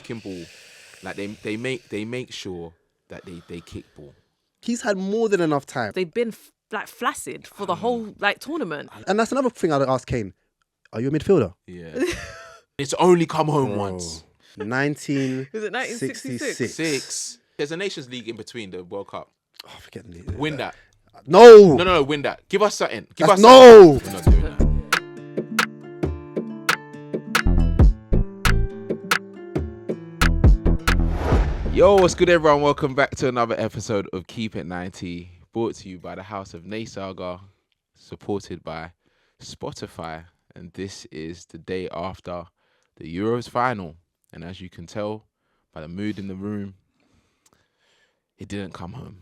kicking ball, like they make sure that they kick ball. He's had more than enough time. They've been flaccid for the whole tournament. And that's another thing I'd ask Kane. Are you a midfielder? Yeah. It's only come home once. 1966. Six. There's a Nations League in between the World Cup. Oh, forget the Win that. No. No, win that. Give us something. No. We're not doing that. Yo, what's good, everyone? Welcome back to another episode of Keep It 90, brought to you by the House of NNESAGA, supported by Spotify. And this is the day after the Euros final. And as you can tell by the mood in the room, it didn't come home.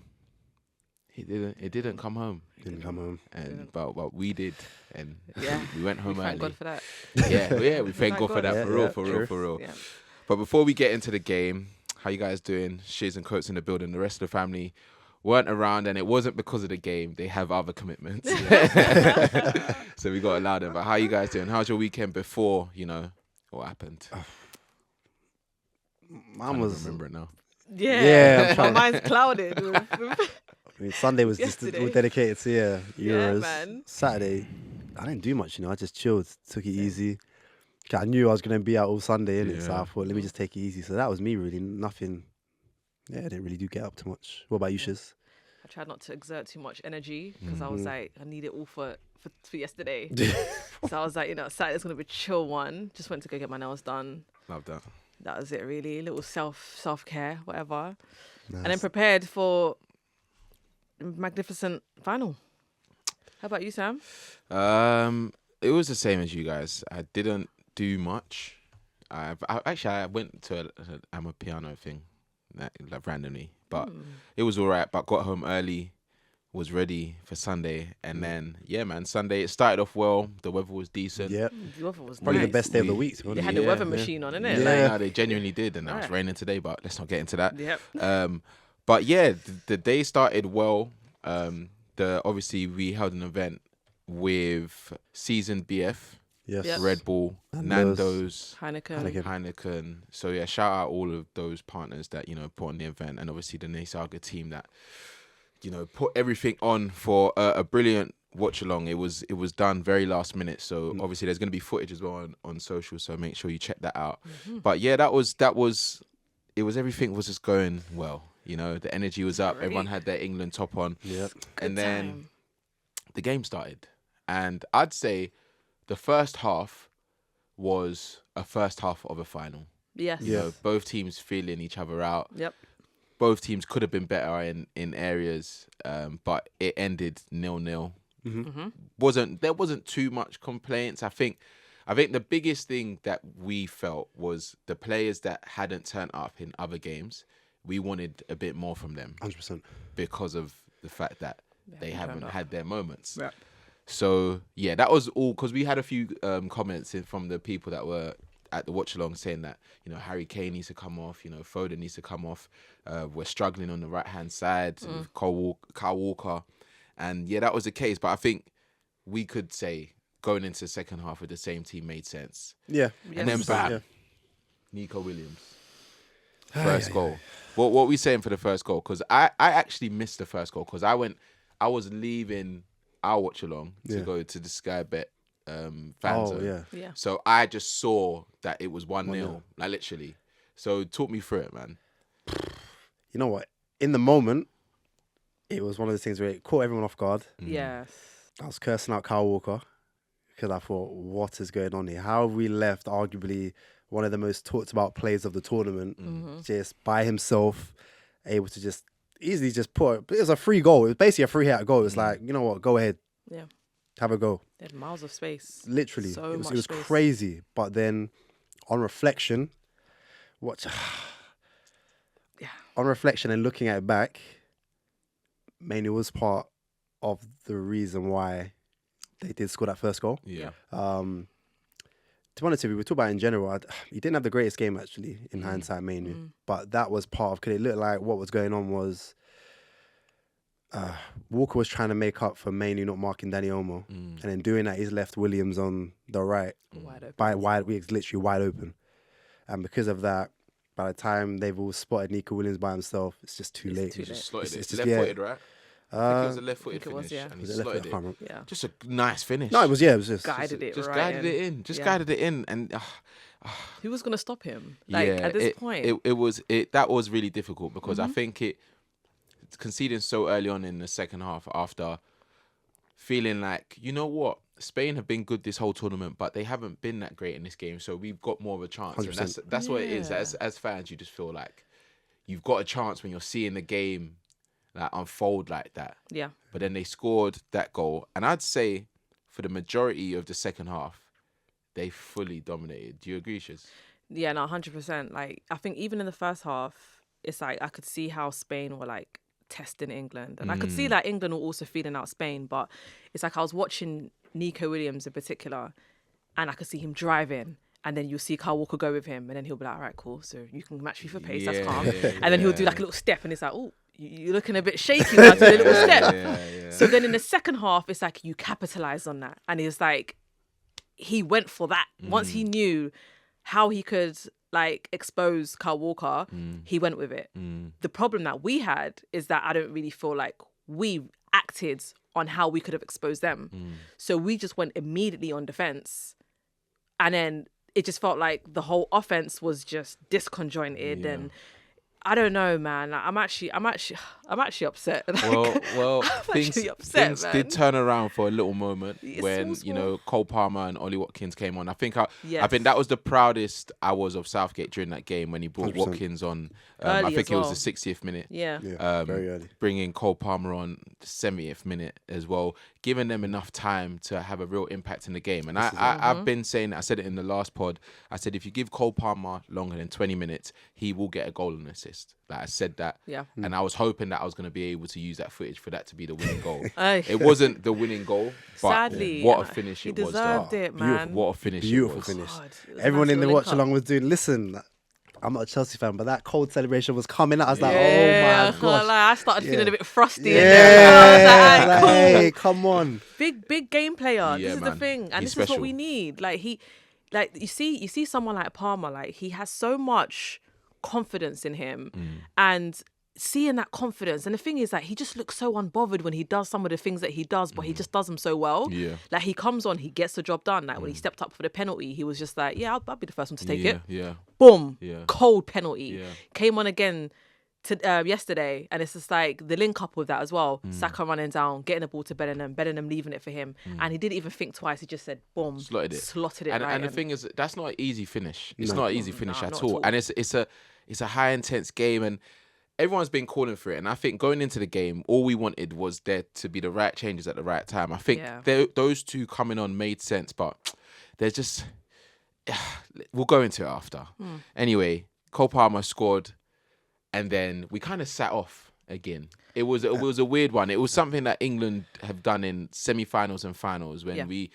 It didn't come home. Didn't come home. And but we did, and Yeah. we went home early. Thank God for that. Yeah, we thank God for that. For real. Yeah. But before we get into the game, how you guys doing? Shiz and Coates in the building. The rest of the family weren't around, and it wasn't because of the game. They have other commitments. So we got to allow them. But how you guys doing? How's your weekend before, what happened? Mine was... remember it now. Yeah. I'm My mind's clouded. I mean, Sunday was just Yesterday. dedicated to Euros. Yeah, man. Saturday, I didn't do much. I just chilled, took it easy. I knew I was going to be out all Sunday, innit? So I thought, let me just take it easy. So that was me, really. Nothing. Yeah, I didn't really get up too much. What about you, Shiz? I tried not to exert too much energy because I was like, I need it all for yesterday. So I was like, Saturday's going to be a chill one. Just went to go get my nails done. Love that. That was it, really. A little self-care, whatever. Nice. And then prepared for the magnificent final. How about you, Sam? It was the same as you guys. I didn't do much. I went to a piano thing, like randomly, but it was all right. But got home early, was ready for Sunday, and then Sunday it started off well. The weather was decent. Yeah, The weather was probably nice. the best day of the week. They had the weather machine on, innit? Yeah. No, they genuinely did, and it was Right. raining today. But let's not get into that. Yep. But yeah, the day started well. Obviously we held an event with seasoned BF, Yes. Yep. Red Bull, Nando's, Heineken. So yeah, shout out all of those partners that put on the event, and obviously the NNESAGA team that put everything on for a brilliant watch along. It was done very last minute, so obviously there's going to be footage as well on social, so make sure you check that out. But yeah, that was everything was just going well. The energy was up. Great. Everyone had their England top on. Yep. And then the game started, and I'd say the first half was a first half of a final. Yes. Both teams feeling each other out. Yep. Both teams could have been better in areas, but it ended 0-0. There wasn't too much complaints. I think the biggest thing that we felt was the players that hadn't turned up in other games. We wanted a bit more from them, 100%. because of the fact that they haven't had their moments. Yep. So yeah, that was all, because we had a few comments from the people that were at the watch along saying that Harry Kane needs to come off, Foden needs to come off. We're struggling on the right hand side with Kyle Walker, and yeah, that was the case. But I think we could say going into the second half with the same team made sense. Yeah. And then bam, Yeah. Nico Williams, first goal. What were we saying for the first goal? Because I actually missed the first goal because I was leaving our watch along to go to the Sky Bet fan zone. Yeah. So I just saw that it was 1-0, 1-0. like literally. So talk me through it, man. You know what? In the moment, it was one of those things where it caught everyone off guard. Yes. I was cursing out Kyle Walker because I thought, what is going on here? How have we left arguably one of the most talked about players of the tournament just by himself, able to just easily just put it was a free goal. It was basically a free hit goal. It's like, you know what, go ahead. Yeah. Have a go. They had miles of space. Literally. So it much was space. crazy. But then on reflection, on reflection and looking at it back, mainly was part of the reason why they did score that first goal. Yeah. To be honest with you, we talk about it in general. He didn't have the greatest game, actually, in hindsight, mainly. But that was part of, because it looked like what was going on was Walker was trying to make up for mainly not marking Danny Olmo. And in doing that, he's left Williams on the right. Wide open. He's literally wide open. And because of that, by the time they've all spotted Nico Williams by himself, it's just too late. too late. Just slotted It's it. just- Left-footed, right? I think it was a Uh, left-footed think it was, finish, yeah. and he was it left foot? slotted I it. can't remember. Yeah. Just a nice finish. No, it was just Guided it just right guided in. it in. Just Yeah. guided it in, and Who was gonna stop him? Like yeah, at this point. that was really difficult because Mm-hmm. I think conceding so early on in the second half after feeling like, you know what, Spain have been good this whole tournament, but they haven't been that great in this game, so we've got more of a chance. And 100%. that's what it is. Yeah. As fans, you just feel like you've got a chance when you're seeing the game like unfold like that. Yeah. But then they scored that goal, and I'd say for the majority of the second half, they fully dominated. Do you agree, Shiz? Yeah, no, 100%. Like, I think even in the first half, it's like I could see how Spain were like testing England, and I could see that England were also feeling out Spain. But it's like I was watching Nico Williams in particular, and I could see him driving. And then you'll see Kyle Walker go with him, and then he'll be like, all right, cool. So you can match me for pace. That's calm. And then he'll do like a little step, and it's like, oh, you're looking a bit shaky now, do a little step. Yeah. So then in the second half, it's like you capitalize on that. And it's like he went for that. Once he knew how he could like expose Kyle Walker, he went with it. The problem that we had is that I don't really feel like we acted on how we could have exposed them. So we just went immediately on defense. And then it just felt like the whole offense was just disconjointed and I don't know, man. I'm actually upset. Well, things actually upset, things man. did turn around for a little moment It's when small. Cole Palmer and Ollie Watkins came on. I think Yes. that was the proudest I was of Southgate during that game when he brought 100%. Watkins on. I Early think as it was well. the 60th minute. Yeah. Yeah, very early. Bringing Cole Palmer on the 70th minute as well, giving them enough time to have a real impact in the game. And I've been saying, I said it in the last pod, I said if you give Cole Palmer longer than 20 minutes, he will get a goal and assist. Like I said that. Yeah. And I was hoping that I was going to be able to use that footage for that to be the winning goal. Aye. It wasn't the winning goal, but Sadly, what a finish he it was. deserved though. it, man. What a finish Beautiful it was. finish. God, it was Everyone nice in the little watch link up. along was doing, listen, I'm not a Chelsea fan, but that cold celebration was coming out. I was like, Yeah, oh I my can't gosh. lie, I started feeling Yeah. a bit frosty Yeah, in there. I was like, like, cool. hey, come on. Big game player. Yeah, This is man. the thing, and He's this is what special. we need. Like you see someone like Palmer, like he has so much confidence in him, and seeing that confidence. And the thing is that he just looks so unbothered when he does some of the things that he does, but he just does them so well. Yeah. Like he comes on, he gets the job done. Like when he stepped up for the penalty, he was just like, yeah, I'll be the first one to take it. Yeah. Boom. Yeah. Cold penalty. Yeah. Came on again yesterday, and it's just like the link up with that as well. Saka running down, getting the ball to Bellingham leaving it for him, and he didn't even think twice. He just said, "Boom," Slotted it. right. And the in. thing is, that's not an easy finish. It's No. not an easy finish Nah, at not all. at all. And it's a high intense game, and everyone's been calling for it. And I think going into the game, all we wanted was there to be the right changes at the right time. I think Yeah. those two coming on made sense, but there's just we'll go into it after. Anyway, Cole Palmer scored, and then we kind of sat off again. It was a weird one. It was something that England have done in semi-finals and finals when Yeah.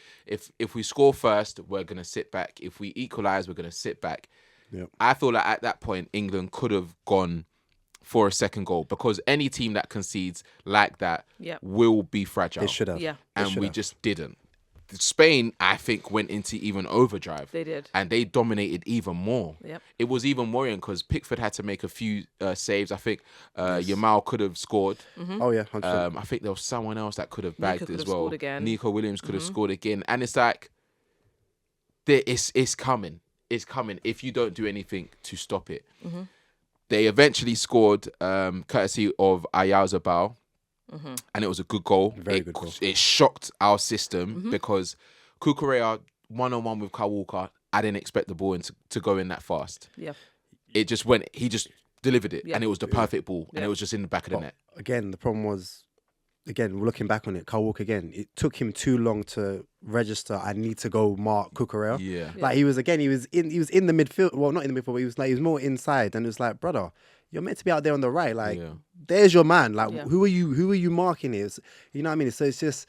if we score first, we're gonna sit back. If we equalize, we're gonna sit back. Yep. I feel like at that point England could have gone for a second goal because any team that concedes like that Yep. will be fragile. They should have. Yeah. They And should we have. just didn't. Spain, I think, went into even overdrive. They did. And they dominated even more. Yep. It was even worrying because Pickford had to make a few saves. I think Yamal could have scored. Oh, yeah, 100%. I think there was someone else that could have bagged could as have well. scored again. Nico Williams could have scored again. And it's like, it's coming. It's coming if you don't do anything to stop it. They eventually scored courtesy of Abayomi. And it was a good goal. Very good goal. It shocked our system because Cucurella one-on-one with Kyle Walker, I didn't expect the ball to go in that fast. Yeah. It just went, he just delivered it, Yeah. and it was the perfect ball, and Yeah. it was just in the back of the net. Again, the problem was, again, looking back on it, Kyle Walker again, it took him too long to register. I need to go mark Cucurella. Yeah. Like he was in the midfield. Well, not in the midfield, but he was more inside. And it was like, brother, you're meant to be out there on the right. Like, Yeah. there's your man. Like, Yeah. who are you marking here? You know what I mean? So it's just,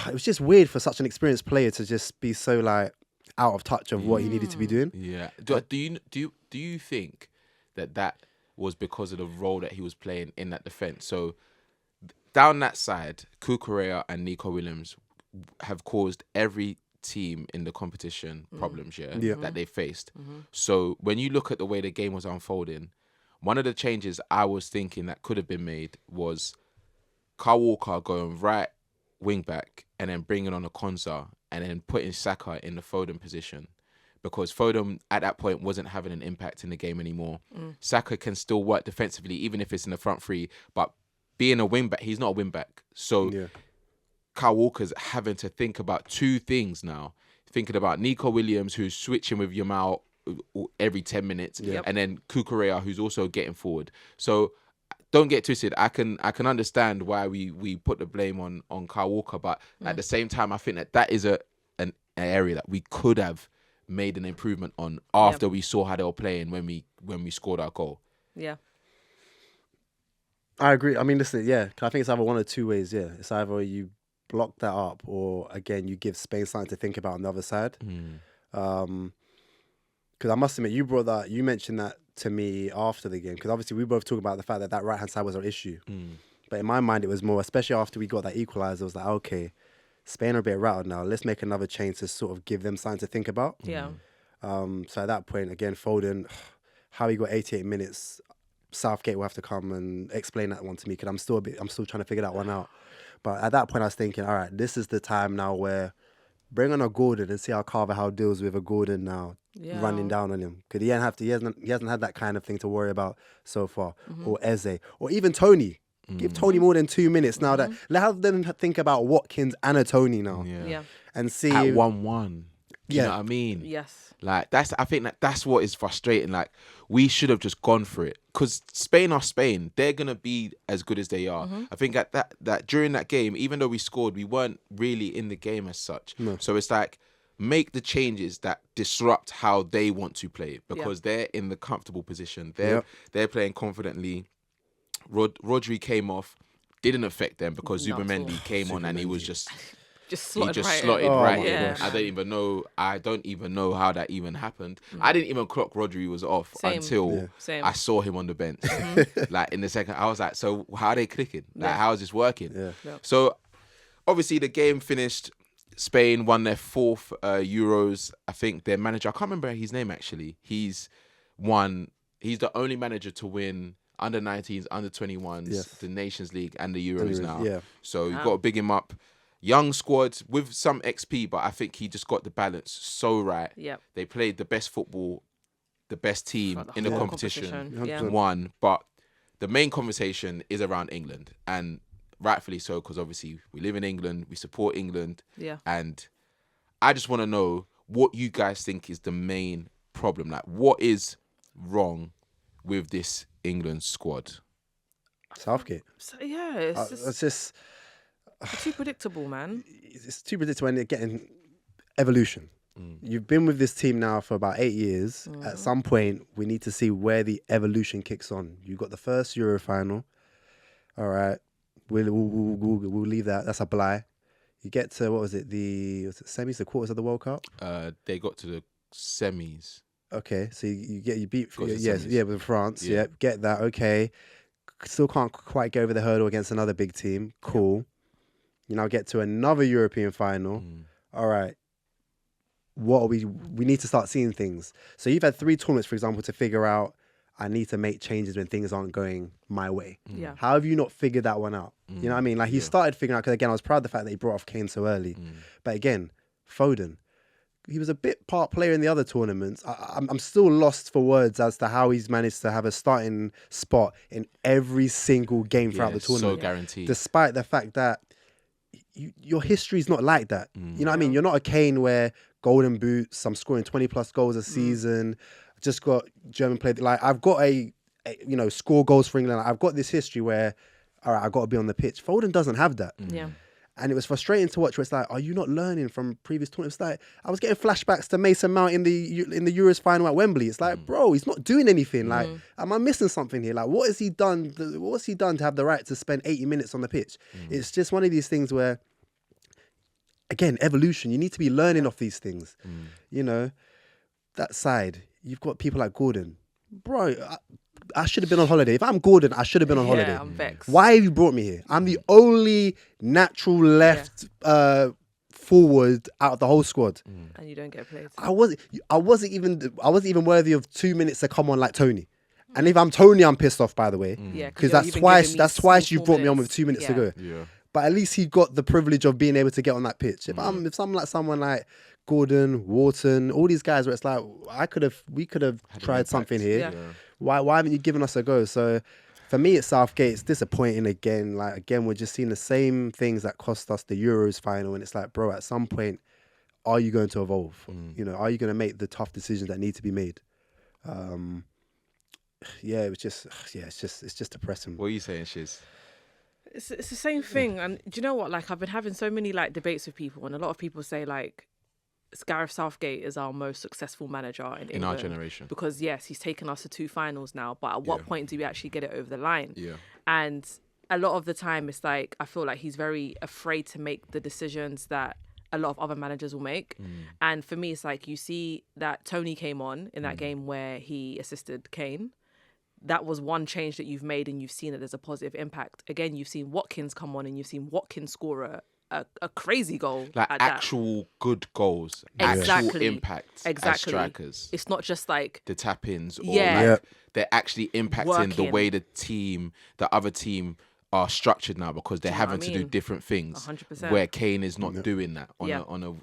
it was just weird for such an experienced player to just be so like out of touch of what he needed to be doing. Yeah. Do you think that was because of the role that he was playing in that defense? So down that side, Cucurella and Nico Williams have caused every team in the competition problems, Yeah. that they faced. So when you look at the way the game was unfolding, one of the changes I was thinking that could have been made was Kyle Walker going right wing back and then bringing on a Konsa and then putting Saka in the Foden position. Because Foden at that point wasn't having an impact in the game anymore. Saka can still work defensively, even if it's in the front three. But being a wing back, he's not a wing back. So Kyle Walker's having to think about two things now. Thinking about Nico Williams, who's switching with Yamal every 10 minutes, and then Kukurea, who's also getting forward. So don't get twisted. I can understand why we put the blame on Kyle Walker, but at the same time, I think that is an area that we could have made an improvement on after we saw how they were playing when we scored our goal. Yeah. I agree. I mean, listen, 'cause I think it's either one or two ways. Yeah, it's either you block that up, or again, you give Spain something to think about on the other side. Because I must admit, you mentioned that to me after the game. Because obviously, we both talked about the fact that right hand side was our issue. But in my mind, it was more, especially after we got that equaliser, it was like, okay, Spain are a bit rattled now. Let's make another change to sort of give them something to think about. Yeah. So at that point, again, Foden, how he got 88 minutes. Southgate will have to come and explain that one to me, because I'm still trying to figure that one out. But at that point, I was thinking, all right, this is the time now where bring on a Gordon and see how Carvajal deals with a Gordon now running down on him, because he hasn't had that kind of thing to worry about so far. Or Eze, or even Tony. Give Tony more than 2 minutes now. That let them think about Watkins and a Tony now, and see at 1-1. Do you know what I mean? Yes. Like I think that's what is frustrating. Like we should have just gone for it, because Spain are Spain. They're gonna be as good as they are. I think at that during that game, even though we scored, we weren't really in the game as such. No. So it's like, make the changes that disrupt how they want to play, because they're in the comfortable position. They're playing confidently. Rodri came off, didn't affect them, because Zubimendi came on and he was just slotted right in. I don't even know how that even happened. I didn't even clock Rodri was off until I saw him on the bench. Like in the second, I was like, so how are they clicking? Like how is this working? So obviously the game finished. Spain won their fourth Euros. I think their manager, I can't remember his name actually. He's the only manager to win under 19s, under 21s, the Nations League and the Euros now. Yeah. So you've got to big him up. Young squad with some XP, but I think he just got the balance so right. Yep. They played the best football, the best team in the competition. Won. But the main conversation is around England, and rightfully so, because obviously we live in England, we support England. Yeah. And I just want to know what you guys think is the main problem. Like, what is wrong with this England squad? Southgate. It's just too predictable, man. It's too predictable, and they're getting evolution. You've been with this team now for about 8 years. At some point, we need to see where the evolution kicks on. You got the first Euro final. All right, we'll leave that. That's a blie. You get to was it semis, the quarters of the World Cup? They got to the semis. Okay, so you beat with France. Yeah, get that. Okay, still can't quite get over the hurdle against another big team. Cool. You now get to another European final. All right, what are we need to start seeing things. So you've had 3 tournaments, for example, to figure out, I need to make changes when things aren't going my way. Yeah. How have you not figured that one out? You know what I mean? Like he started figuring out, because again, I was proud of the fact that he brought off Kane so early. But again, Foden, he was a bit part player in the other tournaments. I'm still lost for words as to how he's managed to have a starting spot in every single game throughout the tournament. So guaranteed. Despite the fact that your history is not like that. You know what I mean? You're not a Kane where golden boots, I'm scoring 20 plus goals a season. Just got German play. Like I've got a score goals for England. I've got this history where, all right, I've got to be on the pitch. Foden doesn't have that. Yeah. And it was frustrating to watch where it's like, are you not learning from previous tournaments? It's like, I was getting flashbacks to Mason Mount in the Euros final at Wembley. It's like, bro, he's not doing anything. Like, am I missing something here? Like, what has he done? What's he done to have the right to spend 80 minutes on the pitch? It's just one of these things where, again, evolution. You need to be learning off these things. You know, that side, you've got people like Gordon. Bro, I should have been on holiday. If I'm Gordon, I should have been on holiday. I'm vexed. Why have you brought me here? I'm the only natural left forward out of the whole squad. And you don't get played. I wasn't even worthy of 2 minutes to come on like Tony. And if I'm Tony, I'm pissed off, by the way. Yeah, Because you're that's even twice. giving me That's twice small you brought me on with minutes. 2 minutes to Yeah. go. Yeah. But at least he got the privilege of being able to get on that pitch. If someone like Gordon, Wharton, all these guys, where it's like we could have tried something here. Yeah. Why haven't you given us a go? So for me, at Southgate, it's disappointing again. Like again, we're just seeing the same things that cost us the Euros final, and it's like, bro, at some point, are you going to evolve? You know, are you going to make the tough decisions that need to be made? It's just depressing. What are you saying, Shiz? It's the same thing. And do you know what? Like, I've been having so many like debates with people, and a lot of people say like, Gareth Southgate is our most successful manager in England our generation. because yes, he's taken us to 2 finals now. But at what point do we actually get it over the line? Yeah. And a lot of the time, it's like I feel like he's very afraid to make the decisions that a lot of other managers will make. And for me, it's like you see that Tony came on in that game where he assisted Kane. That was one change that you've made, and you've seen that there's a positive impact. Again, you've seen Watkins come on, and you've seen Watkins score a crazy goal. Like at actual good goals, actual Exactly. impact as Exactly. strikers. It's not just like The tap-ins, or Yeah. like they're actually impacting the Working. way the other team are structured now, because they're you know what having I to do mean? different things. 100%. Where Kane is not doing that Yeah. on a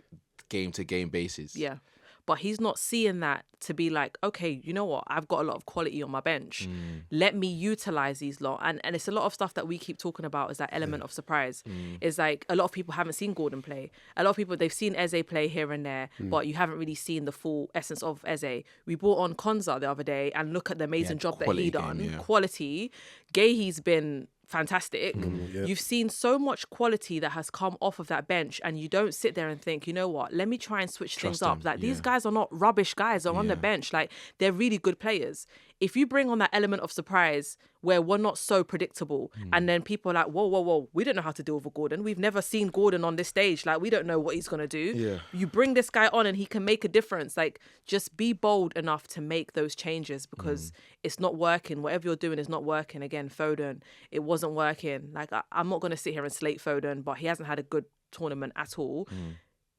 game-to-game basis. Yeah. But he's not seeing that to be like, okay, you know what? I've got a lot of quality on my bench. Let me utilize these lot. And it's a lot of stuff that we keep talking about is that element of surprise. It's like a lot of people haven't seen Gordon play. A lot of people, they've seen Eze play here and there, but you haven't really seen the full essence of Eze. We brought on Konza the other day and look at the amazing job that quality he game, done. yeah. Quality. Gahey's been fantastic. You've seen so much quality that has come off of that bench, and you don't sit there and think, you know what, let me try and switch things up. them, Like these yeah. guys are not rubbish guys. They're on the Yeah. bench. Like they're really good players. If you bring on that element of surprise where we're not so predictable, and then people are like, whoa, we don't know how to deal with Gordon. We've never seen Gordon on this stage. Like we don't know what he's gonna do. Yeah. You bring this guy on and he can make a difference. Like just be bold enough to make those changes, because it's not working. Whatever you're doing is not working. Again, Foden, it wasn't working. Like I'm not gonna sit here and slate Foden, but he hasn't had a good tournament at all.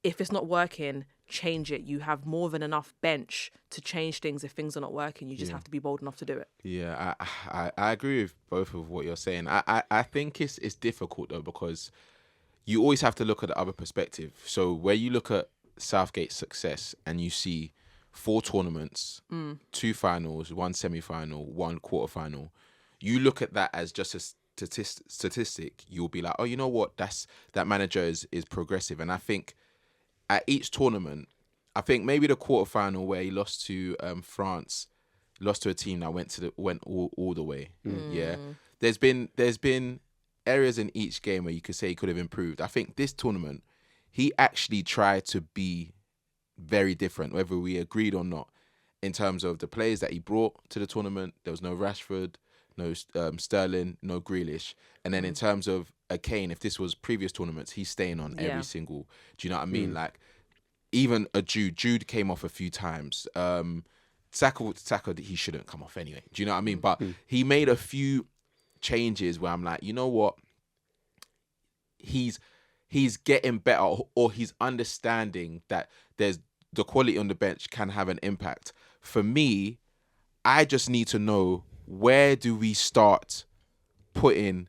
If it's not working, change it. You have more than enough bench to change things if things are not working. You just have to be bold enough to do it. Yeah, I agree with both of what you're saying. I think it's difficult though, because you always have to look at the other perspective. So where you look at Southgate's success and you see 4 tournaments, 2 finals, 1 semi-final, 1 quarter-final, you look at that as just a statistic. You'll be like, oh, you know what? That manager is progressive. And I think at each tournament, I think maybe the quarterfinal where he lost to France, lost to a team that went all the way. Yeah, there's been areas in each game where you could say he could have improved. I think this tournament, he actually tried to be very different, whether we agreed or not, in terms of the players that he brought to the tournament. There was no Rashford, no Sterling, no Grealish. And then in terms of a Kane, if this was previous tournaments, he's staying on every single. Do you know what I mean? Like even a Jude came off a few times. Saka, he shouldn't come off anyway. Do you know what I mean? But he made a few changes where I'm like, you know what? He's getting better, or he's understanding that there's the quality on the bench can have an impact. For me, I just need to know, where do we start putting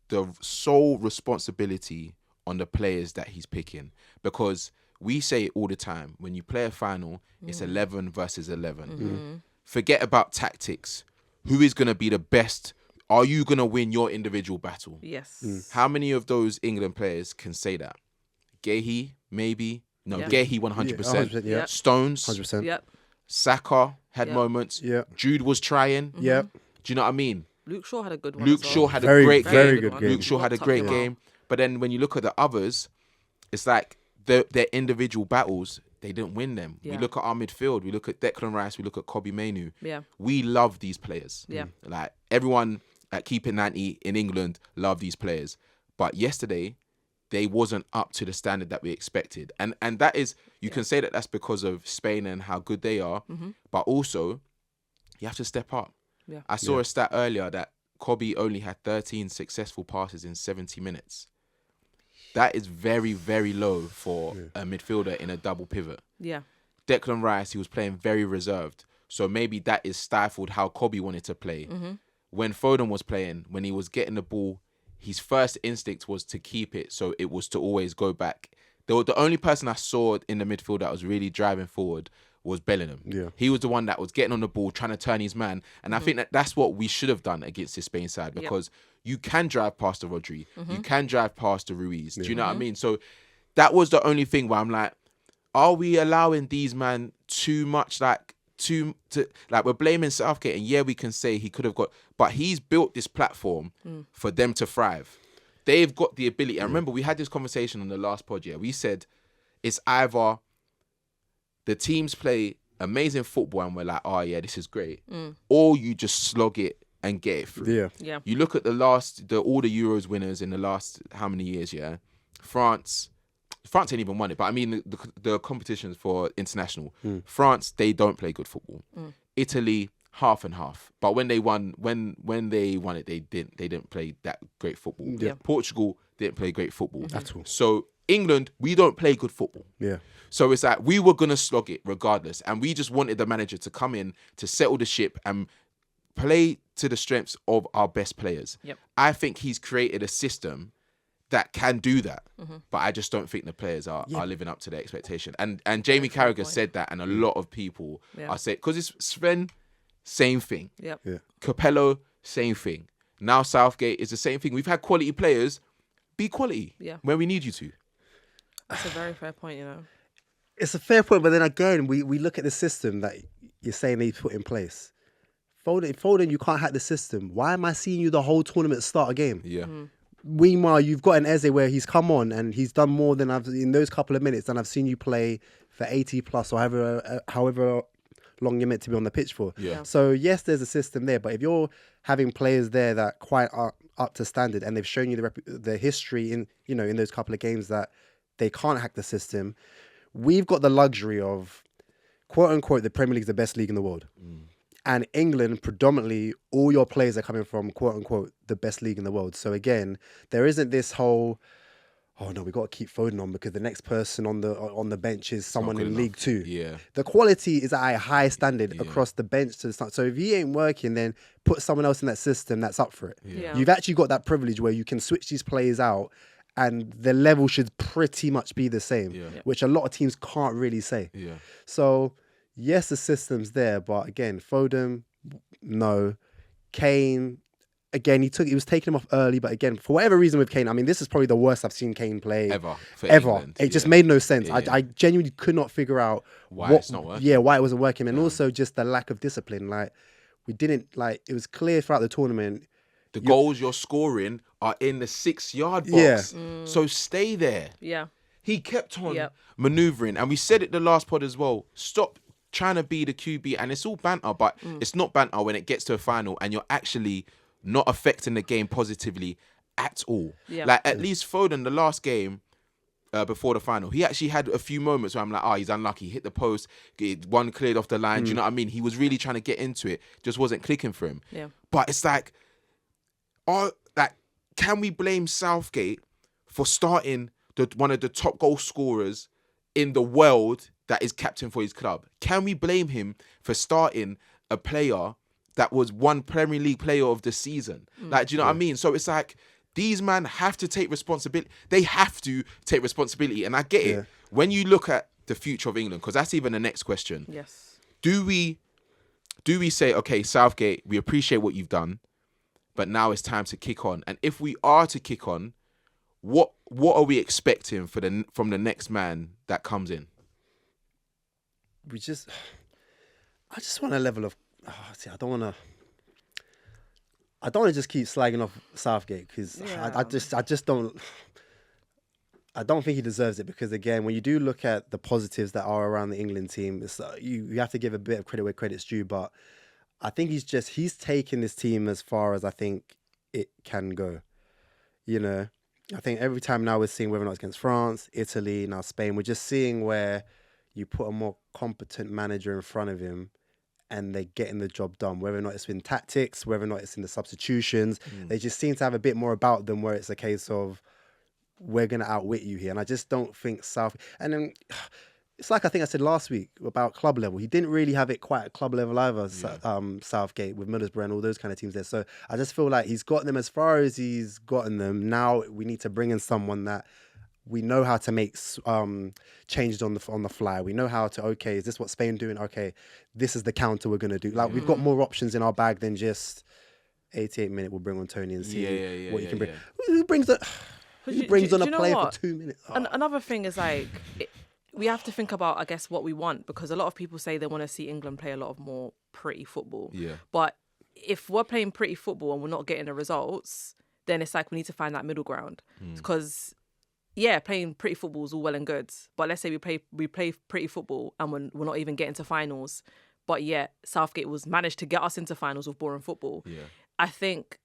the sole responsibility on the players that he's picking? Because we say it all the time, when you play a final, it's 11 versus 11. Forget about tactics. Who is going to be the best? Are you going to win your individual battle? Yes. How many of those England players can say that? Gahey, maybe. No, Yeah. Gahey 100%. 100%, yeah. Stones, 100%. Yep. Saka had Yeah. moments. Yeah. Jude was trying. Yeah. Do you know what I mean? Luke Shaw had a good one. Luke as well. Shaw had a Very, great very game. good one. game. Luke Shaw had a Not great tough as well. game. But then when you look at the others, it's like their individual battles, they didn't win them. We Yeah. look at our midfield. We look at Declan Rice. We look at Kobe Mainoo. Yeah. We love these players. Yeah. Like everyone at Keep It 90 in England love these players. But yesterday, they wasn't up to the standard that we expected. And that is, you can say that that's because of Spain and how good they are. But also, you have to step up. Yeah. I saw a stat earlier that Kobe only had 13 successful passes in 70 minutes. that is very, very low for a midfielder in a double pivot. Yeah. Declan Rice, he was playing very reserved. So maybe that is stifled how Kobe wanted to play. When Foden was playing, when he was getting the ball, his first instinct was to keep it. So it was to always go back. The only person I saw in the midfield that was really driving forward was Bellingham. Yeah. He was the one that was getting on the ball, trying to turn his man. And I think that's what we should have done against the Spain side, because you can drive past the Rodri. You can drive past the Ruiz. Do you know what I mean? So that was the only thing where I'm like, are we allowing these man too much, we're blaming Southgate, and yeah, we can say he could have got, but he's built this platform for them to thrive. They've got the ability. And remember, we had this conversation on the last pod, we said it's either the teams play amazing football and we're like, oh yeah, this is great, or you just slog it and get it through. Yeah. You look at all the Euros winners in the last how many years, France ain't even won it, but I mean the competitions for international. France, they don't play good football. Italy, half and half. But when they won it, they didn't play that great football. Yeah. Portugal didn't play great football At all. So England, we don't play good football. Yeah. So it's like we were gonna slog it regardless, and we just wanted the manager to come in to settle the ship and play to the strengths of our best players. Yep. I think he's created a system that can do that, but I just don't think the players are living up to their expectation. And Jamie Carragher said that, and a lot of people are saying, because it's Sven, same thing. Yep. Yeah. Capello, same thing. Now Southgate is the same thing. We've had quality players. Be quality when we need you to. That's a very fair point, It's a fair point, but then again, we look at the system that you're saying they put in place. Foden, you can't hack the system. Why am I seeing you the whole tournament start a game? Yeah. Meanwhile, you've got an Eze where he's come on and he's done more than in those couple of minutes than I've seen you play for 80 plus or however long you're meant to be on the pitch for. Yeah. So yes, there's a system there, but if you're having players there that quite are up to standard and they've shown you the history in those couple of games that they can't hack the system, we've got the luxury of, quote unquote, the Premier League is the best league in the world. And England, predominantly, all your players are coming from, quote unquote, the best league in the world. So again, there isn't this whole, oh no, we got to keep Foden on because the next person on the bench is someone in League Two. Yeah. The quality is at a high standard across the bench to the start. So if he ain't working, then put someone else in that system that's up for it. Yeah. You've actually got that privilege where you can switch these players out and the level should pretty much be the same, which a lot of teams can't really say. Yeah. So yes, the system's there, but again, Foden, no. Kane, again, he was taking him off early, but again, for whatever reason with Kane, I mean, this is probably the worst I've seen Kane play Ever. England. It just made no sense. Yeah. I genuinely could not figure out Why it's not working. Yeah, why it wasn't working, and also just the lack of discipline. Like it was clear throughout the tournament. The goals you're scoring are in the 6-yard box. So stay there. Yeah. He kept on manoeuvring, and we said it the last pod as well. Stop trying to be the QB, and it's all banter, but it's not banter when it gets to a final and you're actually not affecting the game positively at all. Yeah. Like at least Foden, the last game before the final, he actually had a few moments where I'm like, he's unlucky, hit the post, one cleared off the line. Do you know what I mean? He was really trying to get into it, just wasn't clicking for him. Yeah. But it's like, can we blame Southgate for starting one of the top goal scorers in the world that is captain for his club? Can we blame him for starting a player that was one Premier League player of the season? Like, do you know what I mean? So it's like, these men have to take responsibility. They have to take responsibility. And I get it. When you look at the future of England, because that's even the next question. Yes. Do we say, okay, Southgate, we appreciate what you've done, but now it's time to kick on? And if we are to kick on, what are we expecting from the next man that comes in? I just want a level of. I don't want to just keep slagging off Southgate because I just don't. I don't think he deserves it because again, when you do look at the positives that are around the England team, it's you have to give a bit of credit where credit's due. But I think he's taken this team as far as I think it can go. I think every time now we're seeing whether or not it's against France, Italy, now Spain, we're just seeing where you put a more competent manager in front of him and they're getting the job done, whether or not it's in tactics, whether or not it's in the substitutions. They just seem to have a bit more about them where it's a case of, we're gonna outwit you here. And I just don't think South. And then it's like I think I said last week about club level. He didn't really have it quite at club level either. Southgate with Middlesbrough and all those kind of teams there. So I just feel like he's got them as far as he's gotten them. Now we need to bring in someone that we know how to make changes on the fly. We know how to, okay, is this what Spain doing? Okay, this is the counter we're gonna do. Like we've got more options in our bag than just 88-minute. We'll bring on Tony and see what you can bring. Who brings on a player for 2 minutes? Another thing is like we have to think about, I guess, what we want, because a lot of people say they want to see England play a lot of more pretty football. Yeah. But if we're playing pretty football and we're not getting the results, then it's like we need to find that middle ground because. Yeah, playing pretty football is all well and good, but let's say we play pretty football and we're not even getting to finals, but yet Southgate was managed to get us into finals with boring football. Yeah. I think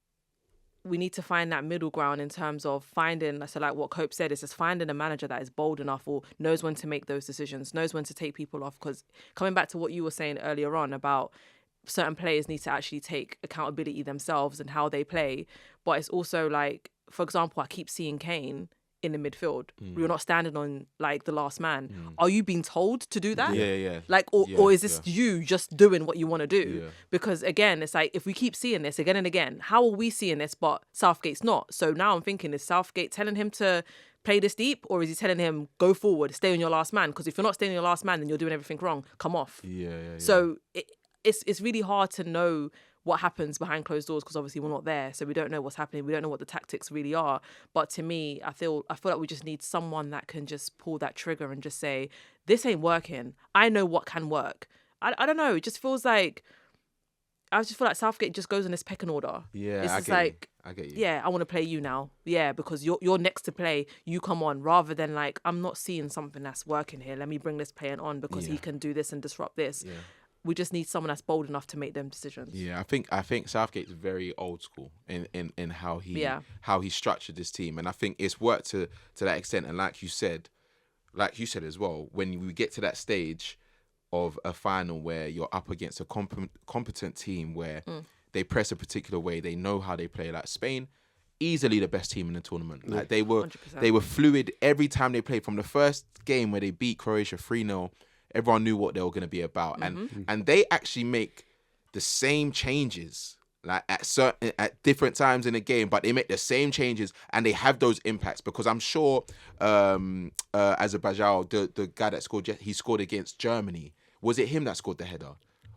we need to find that middle ground in terms of finding, so like what Cope said, is just finding a manager that is bold enough or knows when to make those decisions, knows when to take people off. Because coming back to what you were saying earlier on about certain players need to actually take accountability themselves and how they play, but it's also like, for example, I keep seeing Kane in the midfield. You're not standing on like the last man. Are you being told to do that? Yeah. Like, or is this you just doing what you want to do? Yeah. Because again, it's like if we keep seeing this again and again, how are we seeing this but Southgate's not? So now I'm thinking, is Southgate telling him to play this deep, or is he telling him go forward, stay on your last man? Because if you're not staying on your last man, then you're doing everything wrong. Come off. Yeah. So it's really hard to know what happens behind closed doors because obviously we're not there, so we don't know what's happening. We don't know what the tactics really are. But to me, I feel like we just need someone that can just pull that trigger and just say, "This ain't working. I know what can work." I don't know. It just feels like I just feel like Southgate just goes in this pecking order. Yeah, it's I just get like, you. I get you. Yeah, I want to play you now. Yeah, because you're next to play. You come on, rather than like I'm not seeing something that's working here. Let me bring this player on because he can do this and disrupt this. Yeah. We just need someone that's bold enough to make them decisions. Yeah, I think Southgate's very old school in how he structured this team, and I think it's worked to that extent. And like you said as well, when we get to that stage of a final where you're up against a competent team where they press a particular way, they know how they play. Like Spain, easily the best team in the tournament. Like they were 100%. fluid every time they played. From the first game where they beat Croatia 3-0. Everyone knew what they were going to be about, and they actually make the same changes like at different times in the game, but they make the same changes and they have those impacts because I'm sure Abayomi, the guy that scored against Germany, was it him that scored the header?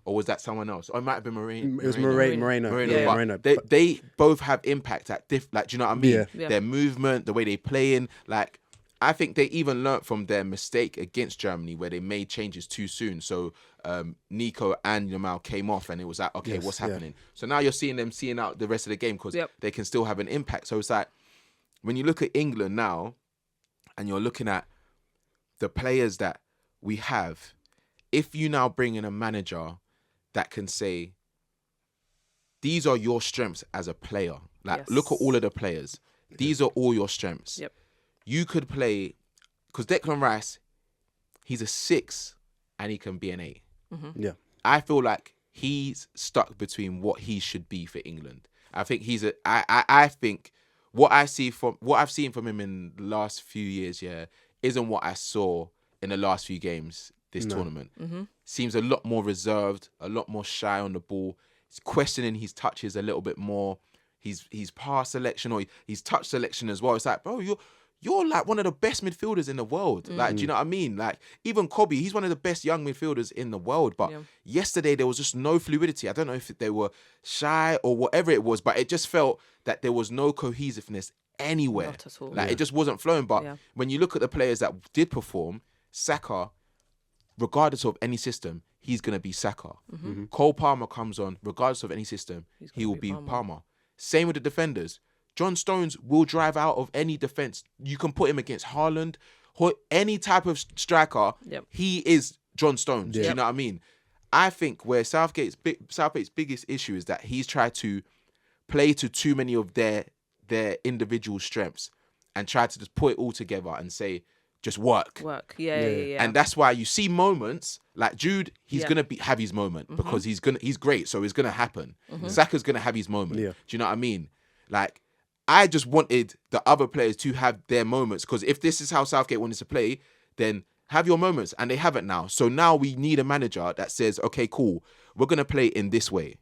Or was that someone else? Or it might have been Moreno. It was Moreno. Yeah. Moreno. They both have impact at like, do you know what I mean? Yeah. Their movement, the way they play in, like. I think they even learnt from their mistake against Germany where they made changes too soon. So Nico and Yamal came off and it was like, okay, what's happening? So now you're seeing them seeing out the rest of the game because they can still have an impact. So it's like when you look at England now and you're looking at the players that we have, if you now bring in a manager that can say, these are your strengths as a player. Like, look at all of the players. These are all your strengths. Yep. You could play, because Declan Rice, he's a 6 and he can be an 8. Mm-hmm. Yeah. I feel like he's stuck between what he should be for England. I think I think what I've seen from him in the last few years, isn't what I saw in the last few games this tournament. Mm-hmm. Seems a lot more reserved, a lot more shy on the ball. He's questioning his touches a little bit more. He's pass selection or he's touch selection as well. It's like, bro, you're like one of the best midfielders in the world. Like, do you know what I mean? Like, even Kobe, he's one of the best young midfielders in the world. But yesterday, there was just no fluidity. I don't know if they were shy or whatever it was, but it just felt that there was no cohesiveness anywhere. Not at all. Like, it just wasn't flowing. But when you look at the players that did perform, Saka, regardless of any system, he's going to be Saka. Mm-hmm. Cole Palmer comes on, regardless of any system, he will be Palmer. Same with the defenders. John Stones will drive out of any defense. You can put him against Haaland, any type of striker. Yep. He is John Stones. Yep. Do you know what I mean? I think where Southgate's biggest issue is that he's tried to play to too many of their individual strengths and tried to just put it all together and say, just work. Yeah. And that's why you see moments like Jude, he's gonna have his moment because he's great, so it's gonna happen. Saka's gonna have his moment. Yeah. Do you know what I mean? Like, I just wanted the other players to have their moments, because if this is how Southgate wanted to play, then have your moments, and they haven't now. So now we need a manager that says, okay, cool, we're going to play in this way.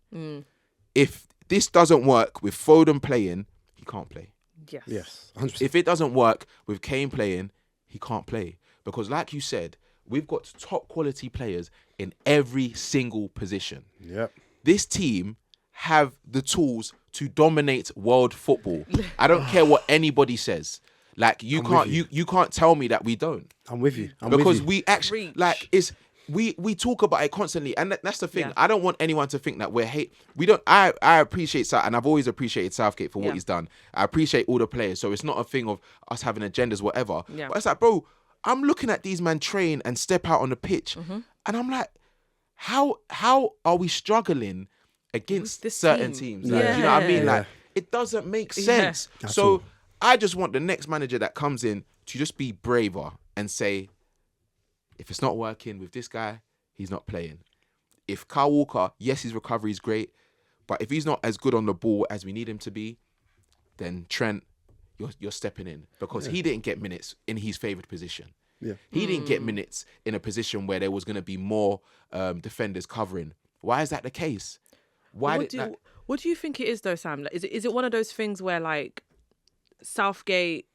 If this doesn't work with Foden playing, he can't play. Yes, 100%. If it doesn't work with Kane playing, he can't play. Because like you said, we've got top quality players in every single position. Yep. This team have the tools to dominate world football. I don't care what anybody says. Like you can't tell me that we don't. I'm with you. Because we actually Reach. like we talk about it constantly, and that's the thing. Yeah. I don't want anyone to think that we're hate. We don't. I appreciate and I've always appreciated Southgate for what he's done. I appreciate all the players, so it's not a thing of us having agendas, whatever. Yeah. But it's like, bro, I'm looking at these men train and step out on the pitch, and I'm like, how are we struggling against this certain team? teams? Like, you know what I mean? Yeah. Like, it doesn't make sense. At So all. I just want the next manager that comes in to just be braver and say, if it's not working with this guy, he's not playing. If Kyle Walker, yes, his recovery is great, but if he's not as good on the ball as we need him to be, then Trent, you're stepping in, because he didn't get minutes in his favoured position. Yeah. He didn't get minutes in a position where there was going to be more defenders covering. Why is that the case? Why What do you think it is though, Sam? Like, is it one of those things where like Southgate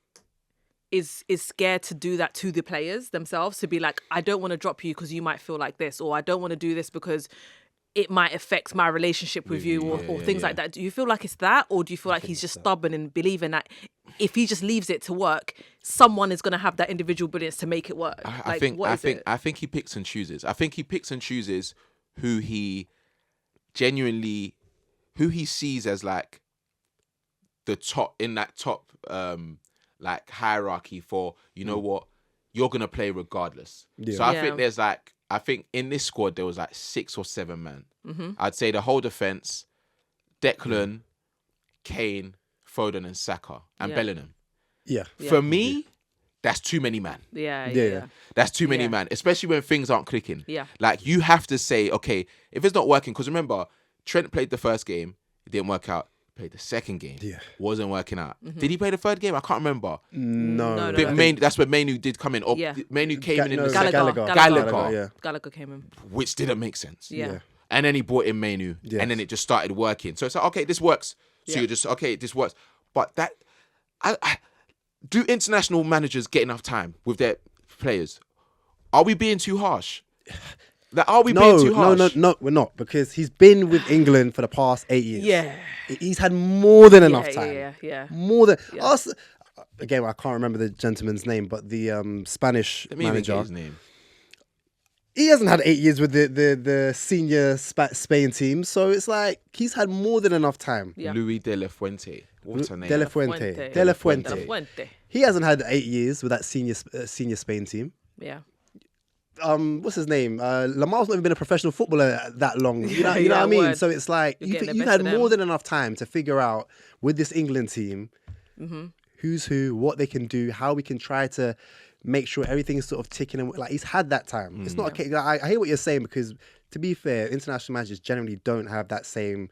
is scared to do that to the players themselves, to be like, I don't want to drop you because you might feel like this, or I don't want to do this because it might affect my relationship with you, or things like that. Do you feel like it's that, or do you feel like he's just stubborn and believing that if he just leaves it to work, someone is going to have that individual brilliance to make it work? I think he picks and chooses. I think he picks and chooses who he sees as like the top in that top like hierarchy for, you know what, you're gonna play regardless. Yeah. So I think in this squad there was like 6 or 7 men. I'd say the whole defense: Declan, Kane, Foden, and Saka, and Bellingham. Yeah. For me, that's too many man. Yeah. That's too many Yeah. man, especially when things aren't clicking. Yeah. Like, you have to say, okay, if it's not working, because remember, Trent played the first game, it didn't work out. Played the second game, wasn't working out. Did he play the third game? I can't remember. No. That's where Mainu did come in. Or Mainu came in the second. Gallagher came in. Which didn't make sense. Yeah. And then he brought in Mainu, and then it just started working. So it's like, okay, this works. So Yeah. you're just, okay, this works. But that, do international managers get enough time with their players? Are we being too harsh? Like, are we being too harsh? No, we're not, because he's been with England for the past 8 years. Yeah. He's had more than enough time. Yeah. More than us. Again, I can't remember the gentleman's name, but the Spanish Let me even get manager. his name. He hasn't had 8 years with the senior Spain team, so it's like he's had more than enough time. Yeah. Luis de la Fuente. What's her name? De La Fuente. He hasn't had 8 years with that senior Spain team. Yeah. What's his name? Lamar's not even been a professional footballer that long. You know Yeah, what I mean? word. So it's like You're getting the you've best had of them. more than enough time to figure out with this England team who's who, what they can do, how we can try to make sure everything is sort of ticking. And like, he's had that time. It's not a case. I hear what you're saying, because to be fair, international managers generally don't have that same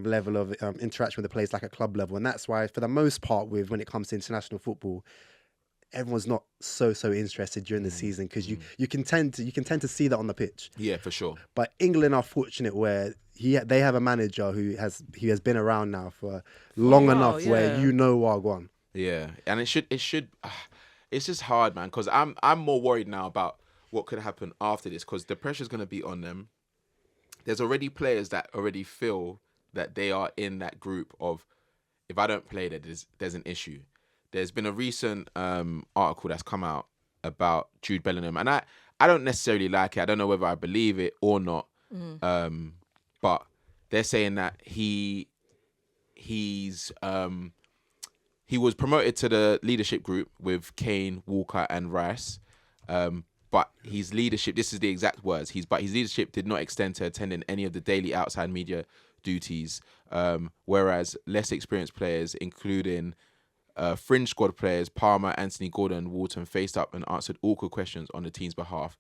level of interaction with the players like a club level, and that's why for the most part, when it comes to international football, everyone's not so interested during the season, because you can tend to see that on the pitch. Yeah, for sure. But England are fortunate where they have a manager who has been around now for long enough where Wagwan. Yeah, and it should. It's just hard, man, because I'm more worried now about what could happen after this, because the pressure's going to be on them. There's already players that already feel that they are in that group of, if I don't play, there's an issue. There's been a recent article that's come out about Jude Bellingham, and I don't necessarily like it. I don't know whether I believe it or not. But they're saying that he was promoted to the leadership group with Kane, Walker, and Rice. But his leadership, this is the exact words, his leadership did not extend to attending any of the daily outside media duties, whereas less experienced players, including fringe squad players, Palmer, Anthony Gordon, and Walton, faced up and answered awkward questions on the team's behalf.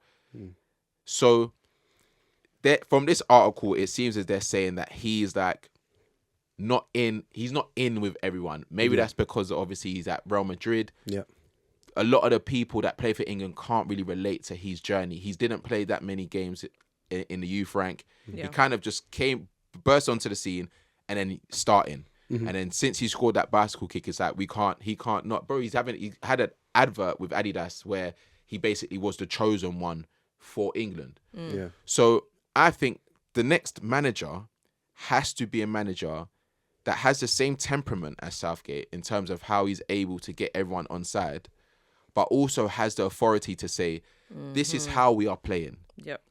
So from this article, it seems as they're saying that he's like not in. He's not in with everyone. Maybe that's because obviously he's at Real Madrid. Yeah. A lot of the people that play for England can't really relate to his journey. He didn't play that many games in the youth rank. Yeah. He kind of just burst onto the scene, and then starting. Mm-hmm. And then since he scored that bicycle kick, it's like he can't not. Bro, he had an advert with Adidas where he basically was the chosen one for England. Yeah. So I think the next manager has to be a manager that has the same temperament as Southgate in terms of how he's able to get everyone on side, but also has the authority to say, this is how we are playing. Yep.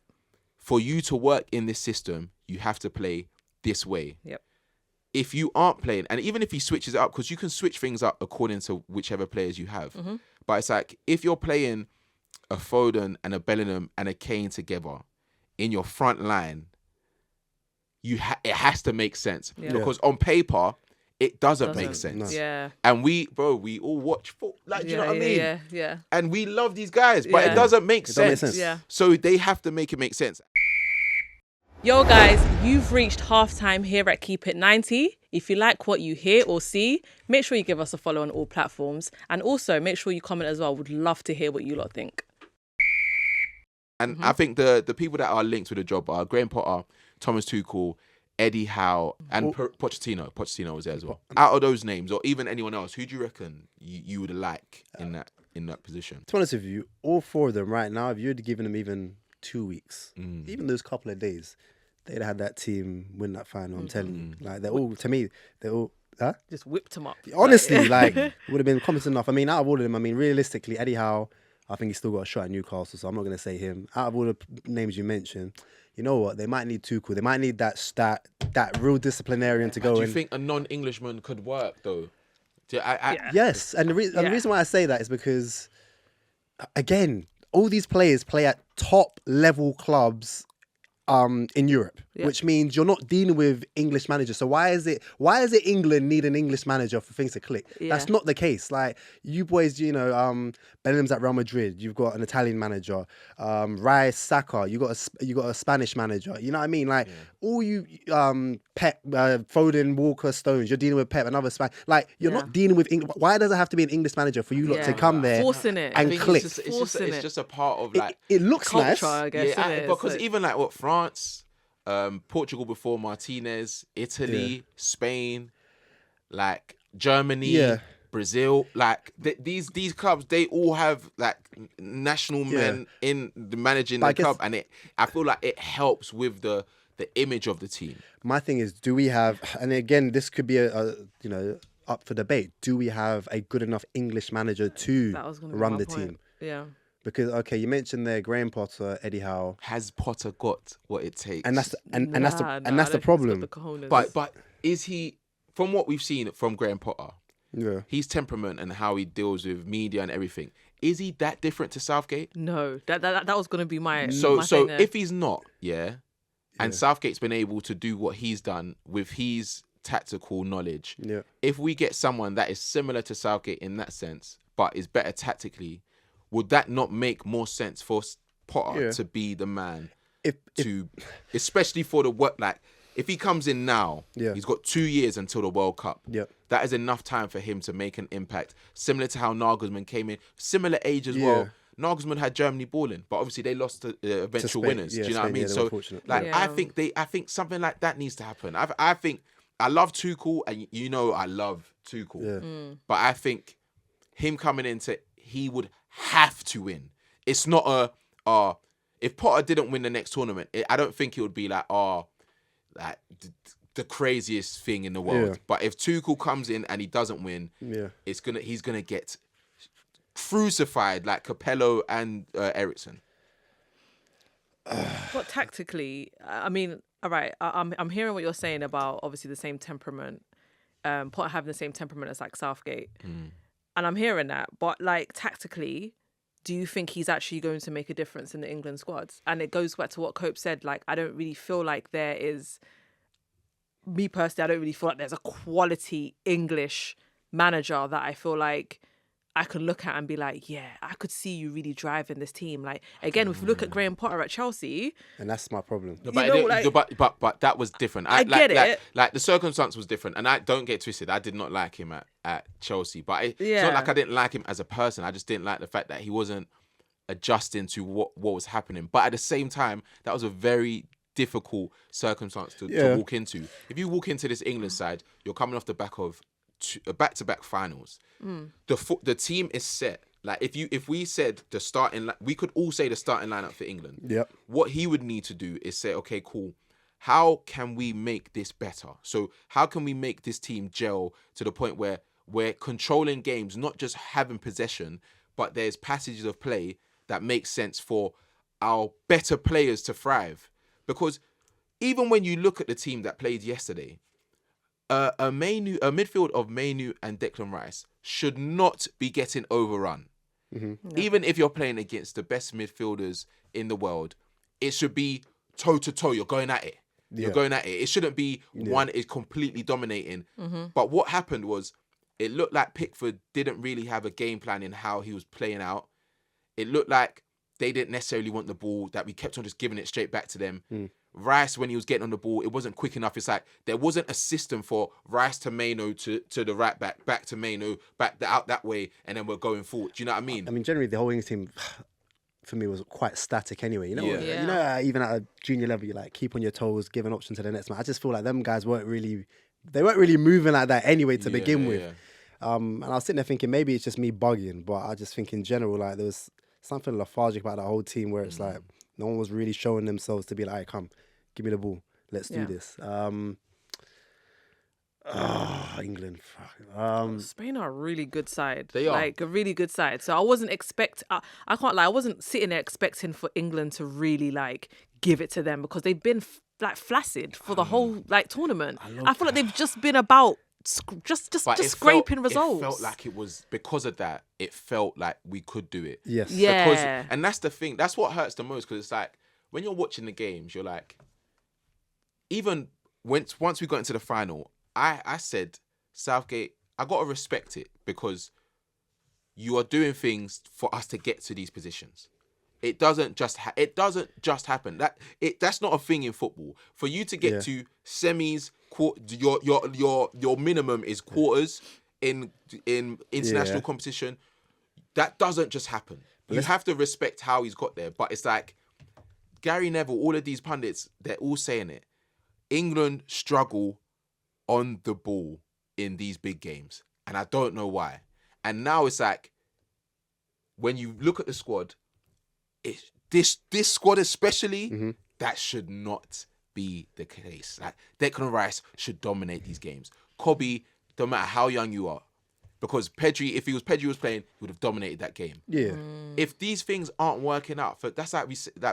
For you to work in this system, you have to play this way. Yep. If you aren't playing, and even if he switches it up, because you can switch things up according to whichever players you have. But it's like, if you're playing a Foden and a Bellingham and a Kane together in your front line, it has to make sense. Yeah. Because on paper, it doesn't make sense. No. Yeah. And we all watch football. Like, do you know what I mean? Yeah. And we love these guys, but Yeah. it doesn't make It don't make sense. sense. Yeah. So they have to make it make sense. Yo, guys, you've reached halftime here at Keep It 90. If you like what you hear or see, make sure you give us a follow on all platforms. And also make sure you comment as well. Would love to hear what you lot think. And I think the people that are linked with the job are Graham Potter, Thomas Tuchel, Eddie Howe, and Pochettino. Pochettino was there as well. Out of those names, or even anyone else, who do you reckon you would like in that position? To be honest with you, all four of them right now, if you had given them even 2 weeks, even those couple of days, they'd had that team win that final. I'm telling you, like they're all. Huh? Just whipped him up. Honestly, like would have been competent enough. I mean, out of all of them, I mean, realistically, Eddie Howe, I think he's still got a shot at Newcastle, so I'm not going to say him. Out of all the names you mentioned, you know what? They might need Tuchel. They might need that real disciplinarian to go Do in. you think a non-Englishman could work though? Yes, and the reason why I say that is because, again, all these players play at top level clubs in Europe, which means you're not dealing with English managers. So why is it England need an English manager for things to click? That's not the case. Like, you boys, you know, Bellingham's at Real Madrid. You've got an Italian manager. Rice, Saka. You got a Spanish manager. You know what I mean? Like, all you Pep, Foden, Walker, Stones. You're dealing with Pep, another Spanish. Like, you're not dealing with English. Why does it have to be an English manager for you lot to come there Forcing it. and click? It's just a part of like It looks culture, nice. I guess. because even like what France, Portugal before Martinez, Italy, Spain, like Germany, Brazil, like these clubs, they all have like national men in the managing the club, and I feel like it helps with the image of the team. My thing is, do we have? And again, this could be a up for debate. Do we have a good enough English manager to run the team? Yeah. Because you mentioned there Graham Potter, Eddie Howe. Has Potter got what it takes? And that's the problem. But is he, from what we've seen from Graham Potter, his temperament and how he deals with media and everything, is he that different to Southgate? No, that was going to be my so thing there. If he's not, and Southgate's been able to do what he's done with his tactical knowledge, if we get someone that is similar to Southgate in that sense, but is better tactically, would that not make more sense for Potter to be the man especially for the work? Like, if he comes in now, he's got 2 years until the World Cup. That is enough time for him to make an impact. Similar to how Nagelsmann came in, similar age as well. Nagelsmann had Germany balling, but obviously they lost to eventual winners. Do you know what I mean? So, like, I think something like that needs to happen. I think I love Tuchel, and you know I love Tuchel, but I think him coming into, he would have to win. It's not if Potter didn't win the next tournament, I don't think it would be like like the craziest thing in the world. But if Tuchel comes in and he doesn't win, he's gonna get crucified like Capello and Ericsson. But tactically, I mean, all right, I'm hearing what you're saying about obviously the same temperament, Potter having the same temperament as like Southgate. And I'm hearing that, but like tactically, do you think he's actually going to make a difference in the England squads? And it goes back to what Cope said. Like, I don't really feel like there is, me personally, I don't really feel like there's a quality English manager that I feel like I can look at and be like, yeah, I could see you really driving this team. Like, again, if you look at Graham Potter at Chelsea, And that's my problem. No, You know, like- but that was different. I get it. Like the circumstance was different, and I don't get twisted. I did not like him at Chelsea, but it's Yeah. not like I didn't like him as a person. I just didn't like the fact that he wasn't adjusting to what was happening. But at the same time, that was a very difficult circumstance to walk into. If you walk into this England side, you're coming off the back of back-to-back finals. The team is set. Like if we said the starting, we could all say the starting lineup for England. Yep. What he would need to do is say, okay, cool. How can we make this better? So how can we make this team gel to the point where we're controlling games, not just having possession, but there's passages of play that make sense for our better players to thrive. Because even when you look at the team that played yesterday, a midfield of Mainu and Declan Rice should not be getting overrun. Even if you're playing against the best midfielders in the world, it should be toe to toe. You're going at it. You're going at it. It shouldn't be one is completely dominating. But what happened was, it looked like Pickford didn't really have a game plan in how he was playing out. It looked like they didn't necessarily want the ball, that we kept on just giving it straight back to them. Rice, when he was getting on the ball, it wasn't quick enough. It's like there wasn't a system for Rice to Maino to the right back to Maino, out that way, and then we're going forward. Do you know what I mean? I mean, generally, the whole England team, for me, was quite static anyway. You know, Yeah. you know, even at a junior level, you like keep on your toes, give an option to the next man. I just feel like them guys weren't really moving like that anyway to begin with. And I was sitting there thinking maybe it's just me bugging, but I just think in general, like there was something lethargic about the whole team where it's like no one was really showing themselves to be like, hey, come, give me the ball, let's do this. England. Spain are a really good side. They are. Like a really good side. So I wasn't I can't lie, I wasn't sitting there expecting for England to really like give it to them, because they've been like flaccid for the whole like tournament. I feel like they've just been about just scraping results. It felt like it was because of that. It felt like we could do it. Yes. Yeah. And that's the thing. That's what hurts the most, because it's like when you're watching the games, you're like, even once we got into the final, I said, Southgate, I got to respect it, because you are doing things for us to get to these positions. It doesn't just happen. That's not a thing in football. For you to get to semis, your minimum is quarters in international competition. That doesn't just happen. You have to respect how he's got there. But it's like Gary Neville, all of these pundits, they're all saying it. England struggle on the ball in these big games, and I don't know why. And now it's like, when you look at the squad, this squad especially, that should not be the case. Like Declan Rice should dominate these games. Kobe, no matter how young you are, because Pedri, if Pedri was playing, he would have dominated that game. Yeah. If these things aren't working out, that's like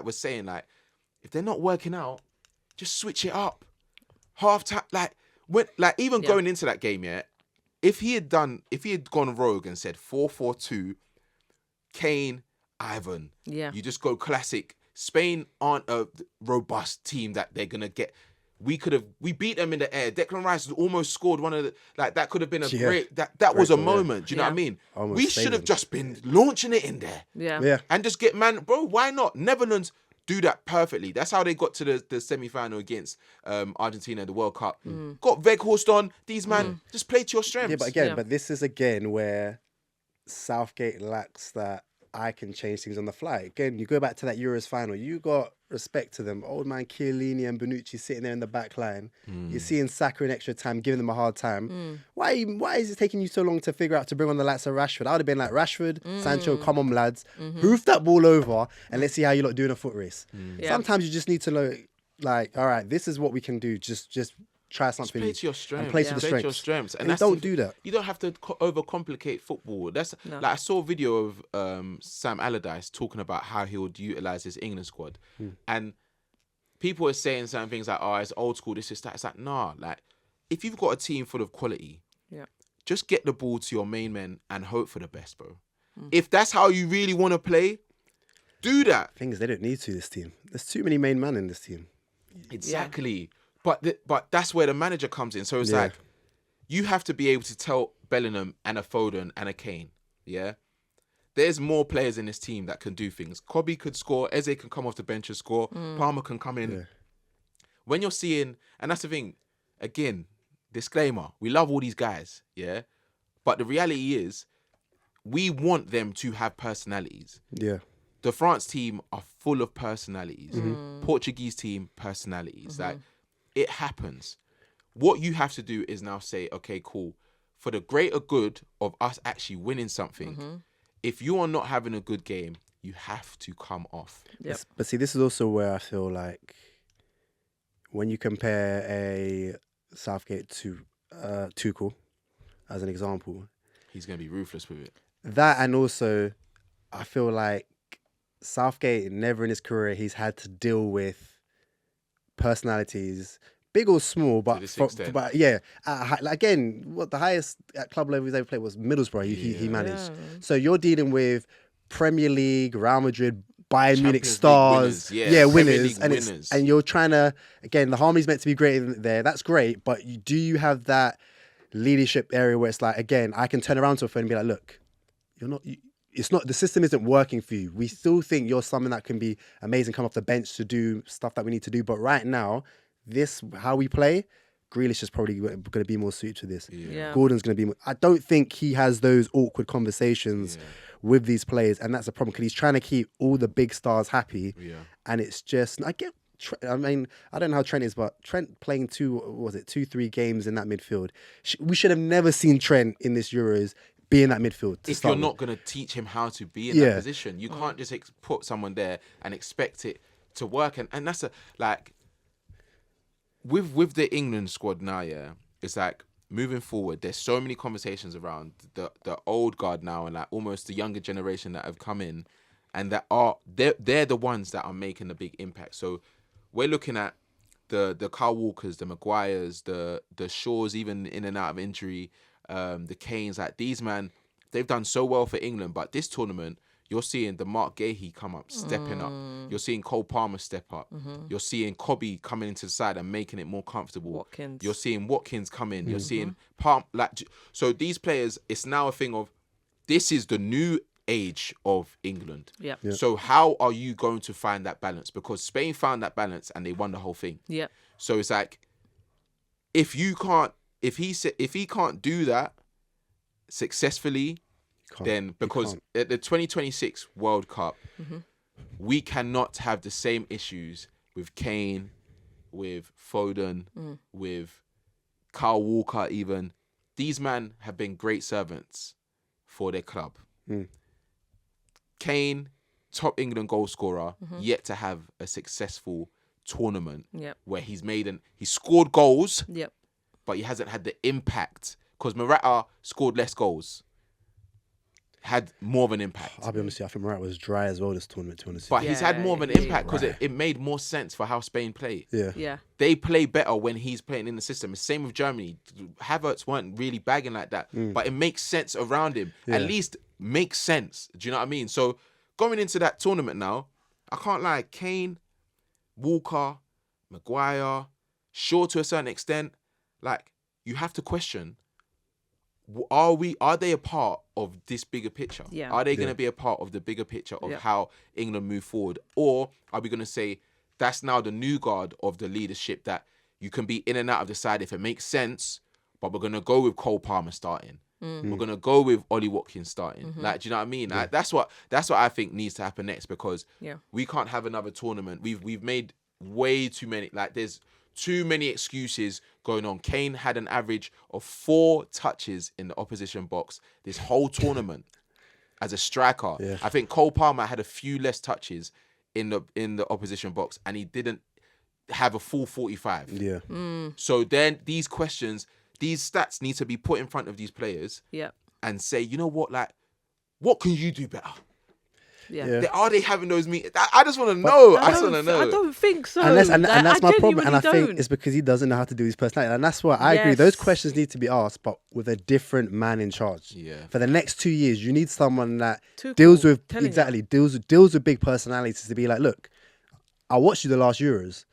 we're saying, like, if they're not working out, just switch it up. Half time, even going into that game, if he had gone rogue and said 4-4-2, Kane, Ivan, you just go classic. Spain aren't a robust team that they're gonna get. We beat them in the air. Declan Rice almost scored one of the, that could have been a great, that was a moment. Do you know what I mean? Almost we should have just been launching it in there. Yeah. And just get, bro, why not? Netherlands do that perfectly. That's how they got to the semi-final against Argentina in the World Cup. Got Weghorst on. These just play to your strengths. Yeah, but again, this is again where Southgate lacks that I can change things on the fly. Again, you go back to that Euros final. You got respect to them. Old man Chiellini and Bonucci sitting there in the back line. You're seeing Saka in extra time, giving them a hard time. Why is it taking you so long to figure out to bring on the likes of Rashford? I would have been like, Rashford, Sancho, come on, lads. Hoof that ball over and let's see how you lot do in a foot race. Sometimes you just need to know, like, all right, this is what we can do. Just try something. Play to your strengths. And play to the Play to your strengths. And don't do that. You don't have to overcomplicate football. Like, I saw a video of Sam Allardyce talking about how he would utilise his England squad. And people are saying certain things like, oh, it's old school, this is that. It's like, nah, like, if you've got a team full of quality, just get the ball to your main men and hope for the best, bro. If that's how you really want to play, do that. Thing is, they don't need to, this team. There's too many main men in this team. Exactly. But that's where the manager comes in. So it's like, you have to be able to tell Bellingham and a Foden and a Kane, yeah, there's more players in this team that can do things. Kobe could score. Eze can come off the bench and score. Palmer can come in. Yeah. When you're seeing, and that's the thing, again, disclaimer, we love all these guys, yeah? But the reality is, we want them to have personalities. Yeah. The France team are full of personalities. Portuguese team, personalities. Like, it happens. What you have to do is now say, okay, cool. For the greater good of us actually winning something, if you are not having a good game, you have to come off. Yep. But see, this is also where I feel like when you compare a Southgate to Tuchel, as an example, He's going to be ruthless with it. that, and also I feel like Southgate, never in his career, he's had to deal with personalities, big or small, but this extent. but yeah, again, what the highest at club level he's ever played was Middlesbrough. He managed. So you're dealing with Premier League, Real Madrid, Bayern Munich Champions League stars, winners, yeah, Premier winners, League and winners. and you're trying to, again, the harmony's meant to be great in there. That's great, but do you have that leadership area where it's like, again, I can turn around to a friend and be like, look, you're not. It's not, the system isn't working for you. We still think you're someone that can be amazing, come off the bench to do stuff that we need to do. But right now, this, how we play, Grealish is probably going to be more suited to this. Yeah. Gordon's going to be more, I don't think he has those awkward conversations with these players. And that's a problem because he's trying to keep all the big stars happy. Yeah. And it's just, I mean, I don't know how Trent is, but Trent playing 2-3 games in that midfield. We should have never seen Trent in this Euros be in that midfield. If you're not going to teach him how to be in that position, you can't just put someone there and expect it to work. And that's like, with the England squad now, yeah, it's like moving forward, there's so many conversations around the old guard now and like almost the younger generation that have come in and that they're the ones that are making a big impact. So we're looking at the Kyle Walkers, the Maguires, the Shaws, even in and out of injury, the Kanes, like these man, they've done so well for England. But this tournament, you're seeing the Mark Gahey come up, stepping up. You're seeing Cole Palmer step up. You're seeing Kobe coming into the side and making it more comfortable. Watkins. You're seeing Watkins come in. You're seeing Palm. So these players, it's now a thing of, this is the new age of England. Yep. So how are you going to find that balance? Because Spain found that balance and they won the whole thing. Yep. So it's like, if he can't do that successfully, then because at the 2026 World Cup, we cannot have the same issues with Kane, with Foden, with Kyle Walker even. These men have been great servants for their club. Kane, top England goal scorer, yet to have a successful tournament where he scored goals, but he hasn't had the impact. Because Morata scored less goals, had more of an impact. I'll be honest with you, I think Morata was dry as well this tournament, to be honest. But he's had more of an impact because it made more sense for how Spain play. Yeah. They play better when he's playing in the system. It's same with Germany. Havertz weren't really bagging like that, but it makes sense around him. At least makes sense. Do you know what I mean? So going into that tournament now, I can't lie, Kane, Walker, Maguire, Shaw to a certain extent, like, you have to question, are they a part of this bigger picture? Yeah. Are they going to be a part of the bigger picture of how England move forward? Or are we going to say that's now the new guard of the leadership that you can be in and out of the side if it makes sense, but we're going to go with Cole Palmer starting. We're going to go with Ollie Watkins starting. Like, do you know what I mean? Like, that's what I think needs to happen next, because we can't have another tournament. We've made way too many, like, there's too many excuses going on. Kane had an average of 4 touches in the opposition box this whole tournament as a striker. I think Cole Palmer had a few less touches in the opposition box, and he didn't have a full 45. So then these questions, these stats need to be put in front of these players and say, you know what, like, what can you do better? Are they having those meetings? I just want to know. I just want to know. I don't think so. And that's my problem. And I don't. think it's because he doesn't know how to do his personality. And that's why I agree. Those questions need to be asked, but with a different man in charge. For the next 2 years, you need someone that deals with deals with big personalities to be like, look, I watched you the last Euros.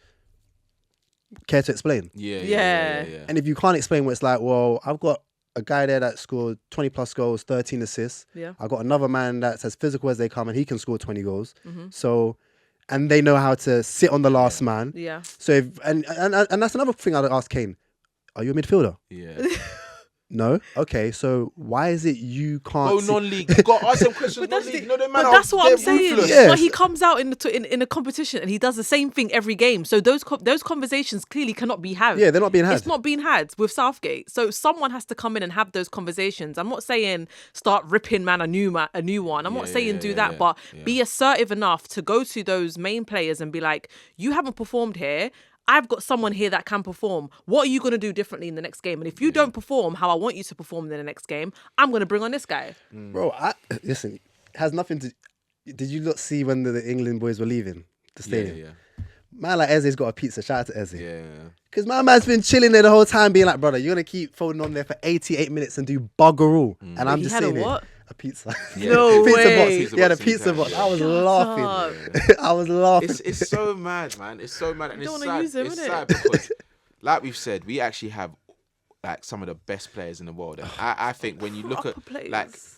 Care to explain? Yeah. And if you can't explain what it's like, well, I've got a guy there that scored 20 plus goals, 13 assists. Yeah. I got another man that's as physical as they come, and he can score 20 goals. So, and they know how to sit on the last man. Yeah. So, and that's another thing I'd ask Kane. Are you a midfielder? Yeah. No. Okay. So why is it you can't? Go non-league. You got to ask them questions. But that's, non-league. You know, them man but are- that's what I'm they're saying. ruthless. Yes. But he comes out in a competition and he does the same thing every game. So those conversations clearly cannot be had. Yeah, they're not being had. It's not being had with Southgate. So someone has to come in and have those conversations. I'm not saying start ripping a new one. I'm not saying do that, but be assertive enough to go to those main players and be like, you haven't performed here. I've got someone here that can perform. What are you going to do differently in the next game? And if you don't perform how I want you to perform in the next game, I'm going to bring on this guy. Bro, listen, it has nothing to. Did you not see when the England boys were leaving the stadium? Yeah. Man, like Eze's got a pizza. Shout out to Eze. Yeah. Because my man's been chilling there the whole time, being like, brother, you're gonna keep folding on there for 88 minutes and do bugger all. And I'm He just had a saying what? A pizza. No pizza way. box. Yeah, the Pizza pizza box, box. yeah. I was laughing. up. I was laughing. It's so mad, man. It's so mad, and You it's don't wanna use sad. them, It's innit? sad because, like we've said, we actually have like some of the best players in the world. And I think when you look at Proper like players.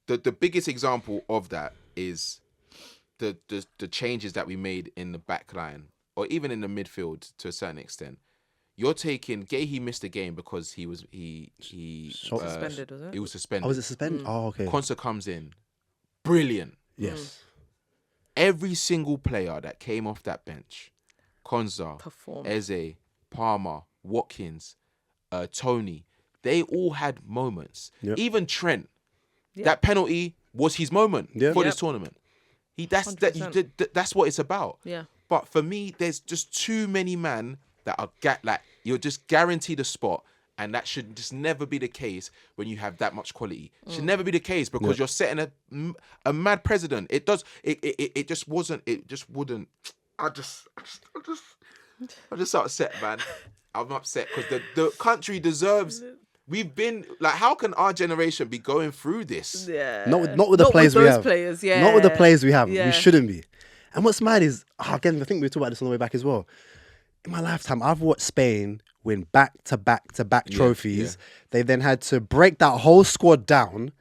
the biggest example of that is the changes that we made in the back line or even in the midfield to a certain extent. You're taking Gahey missed a game because he Suspended, was it? He was suspended. Oh, was it suspended? Oh, okay. Konsa comes in, brilliant. Yes. Every single player that came off that bench, Konsa, Perform. Eze, Palmer, Watkins, Tony, they all had moments. Yep. Even Trent, Yep. that penalty was his moment Yeah. for Yep. this tournament. That's what it's about. Yeah. But for me, there's just too many men that are you're just guaranteed a spot, and that should just never be the case when you have that much quality. Should never be the case because you're setting a mad precedent. It does. It just wasn't. It just wouldn't. I'm just upset, man. I'm upset because the country deserves. We've been like, how can our generation be going through this? Yeah. Not with the players we those have. players, yeah. Not with the players we have. Yeah. We shouldn't be. And what's mad is, again, I think we talked about this on the way back as well. In my lifetime, I've watched Spain win back-to-back trophies. They then had to break that whole squad down,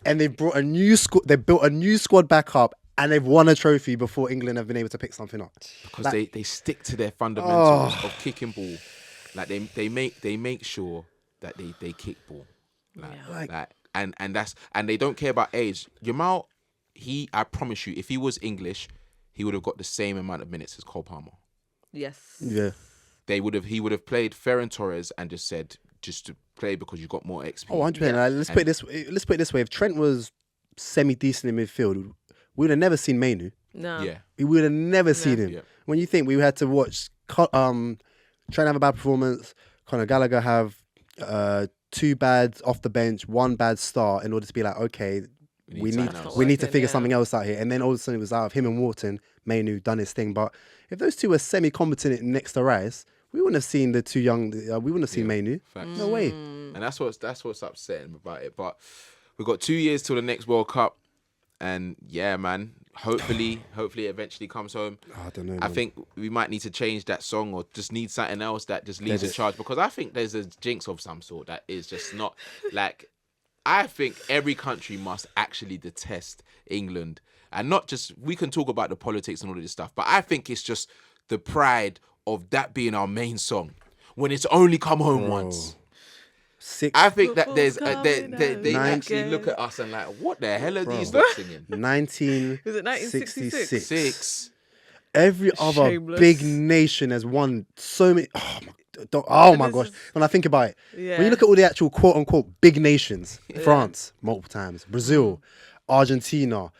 and they brought a new squad. They built a new squad back up, and they've won a trophy before England have been able to pick something up. Because they stick to their fundamentals of kicking ball. Like they make sure that they kick ball. And they don't care about age. Jamal, I promise you, if he was English, he would have got the same amount of minutes as Cole Palmer. Yes. Yeah. He would have played Ferran Torres and just said just to play because you got more XP. Oh, 100%. Like, let's put it this way. If Trent was semi-decent in midfield, we would have never seen Mainu. No. Yeah. We would have never seen him. Yeah. When you think we had to watch Trent have a bad performance, Conor Gallagher have 2 bads off the bench, 1 bad start in order to be like, okay, we need something else. to figure Yeah. something else out here. And then all of a sudden it was out of him and Wharton, Mainu done his thing. But if those two were semi-competent next to Rice, we wouldn't have seen the two young. We wouldn't have seen Mainu. Facts. No way. And that's what's upsetting about it. But we've got 2 years till the next World Cup, and yeah, man. Hopefully, it eventually comes home. I don't know. I think we might need to change that song or just need something else that just leads in charge, because I think there's a jinx of some sort that is just not like. I think every country must actually detest England, and not just, we can talk about the politics and all of this stuff, but I think it's just the pride of that being our main song when it's only come home once. I think that there's they actually look at us and like, what the hell are these lot singing? 1966. 6. Every other Shameless. big nation has won so many. Oh my gosh! When I think about it, Yeah. when you look at all the actual quote unquote big nations, France multiple times, Brazil, Argentina,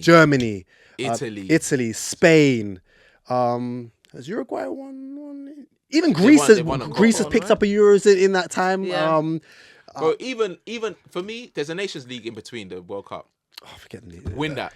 Germany, Italy, Spain. Has Uruguay won? Even Greece they won a Greece has couple, picked up a Euros in that time. Yeah. Bro, even for me, there's a Nations League in between the World Cup. Forget the Win that.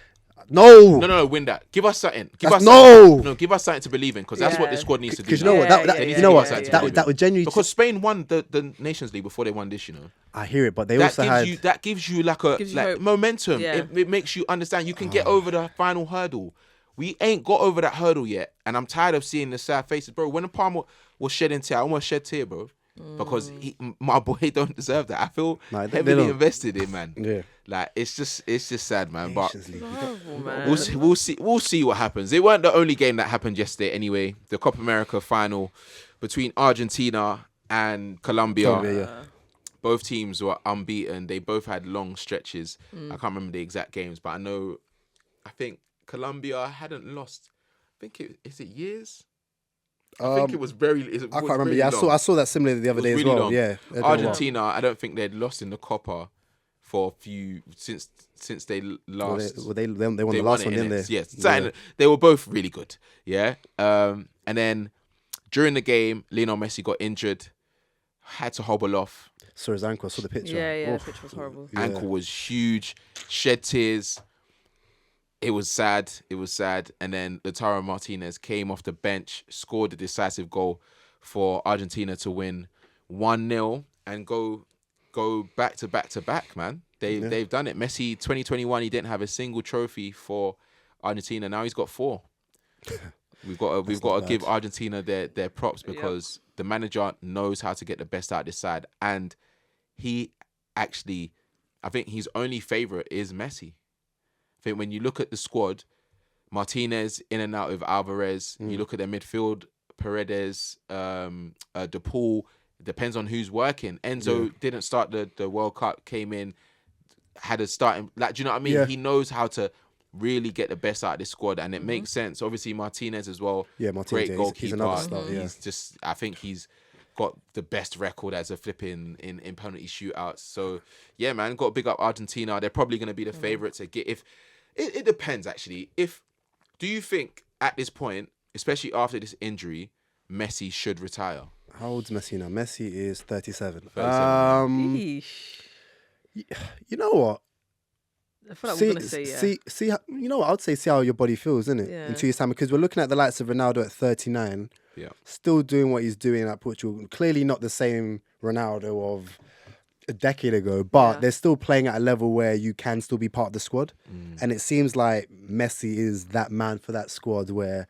No, No, win that. Give us something. Give That's- us no. something. No, give us something to believe in, because that's what Yeah. the squad needs to do. because you know what? Yeah, That yeah, you know what? yeah, yeah, That yeah. that would genuinely. Because Spain won the Nations League before they won this, you know. I hear it, but they That also gives had. you that gives you like a Gives you like hope. momentum. Yeah. It makes you understand you can get over the final hurdle. We ain't got over that hurdle yet, and I'm tired of seeing the sad faces, bro. When the Palmer was shedding tear, I almost shed tear, bro. because my boy don't deserve that. I feel Nah, they heavily don't. invested in, man. Yeah. Like it's just sad, man. But Nations League. It's horrible, man. we'll see what happens. It weren't the only game that happened yesterday anyway. The Copa America final between Argentina and Colombia. Yeah. Both teams were unbeaten. They both had long stretches. I can't remember the exact games, but I think Colombia hadn't lost. Is it years? I think it was very. I can't remember. Yeah, I saw that similar the other day as well. Long. Yeah. Argentina, I don't think they'd lost in the Copa for a few since they last. They won the last one, didn't they? Yes, they were both really good. Yeah, and then during the game, Lionel Messi got injured, had to hobble off. Saw his ankle. I saw the picture. Yeah, the picture was horrible. Yeah. Ankle was huge, shed tears. It was sad. And then Lautaro Martinez came off the bench, scored the decisive goal for Argentina to win 1-0 and go back to back, man. They've done it. Messi 2021, he didn't have a single trophy for Argentina. Now he's got 4. We've got to give Argentina their props because the manager knows how to get the best out of this side, and he actually, I think his only favorite is Messi. I think when you look at the squad, Martinez in and out with Alvarez. You look at their midfield, Paredes, DePaul. Depends on who's working. Enzo didn't start the World Cup. Came in, had a starting. Like, do you know what I mean? Yeah. He knows how to really get the best out of this squad, and it makes sense. Obviously, Martinez as well. Yeah, Martinez. Great goalkeeper. He's another star. Yeah. He's just. I think he's got the best record as a flipping in penalty shootouts. So yeah, man, got to big up Argentina. They're probably going to be the favourites to get. If it depends actually. Do you think at this point, especially after this injury, Messi should retire? How old's Messi now? Messi is 37. 37, You know what? I feel like we're gonna say See, you know what? I'd say see how your body feels, isn't it? Yeah. In 2 years' time, because we're looking at the likes of Ronaldo at 39, still doing what he's doing at Portugal. Clearly not the same Ronaldo of a decade ago, but they're still playing at a level where you can still be part of the squad. And it seems like Messi is that man for that squad where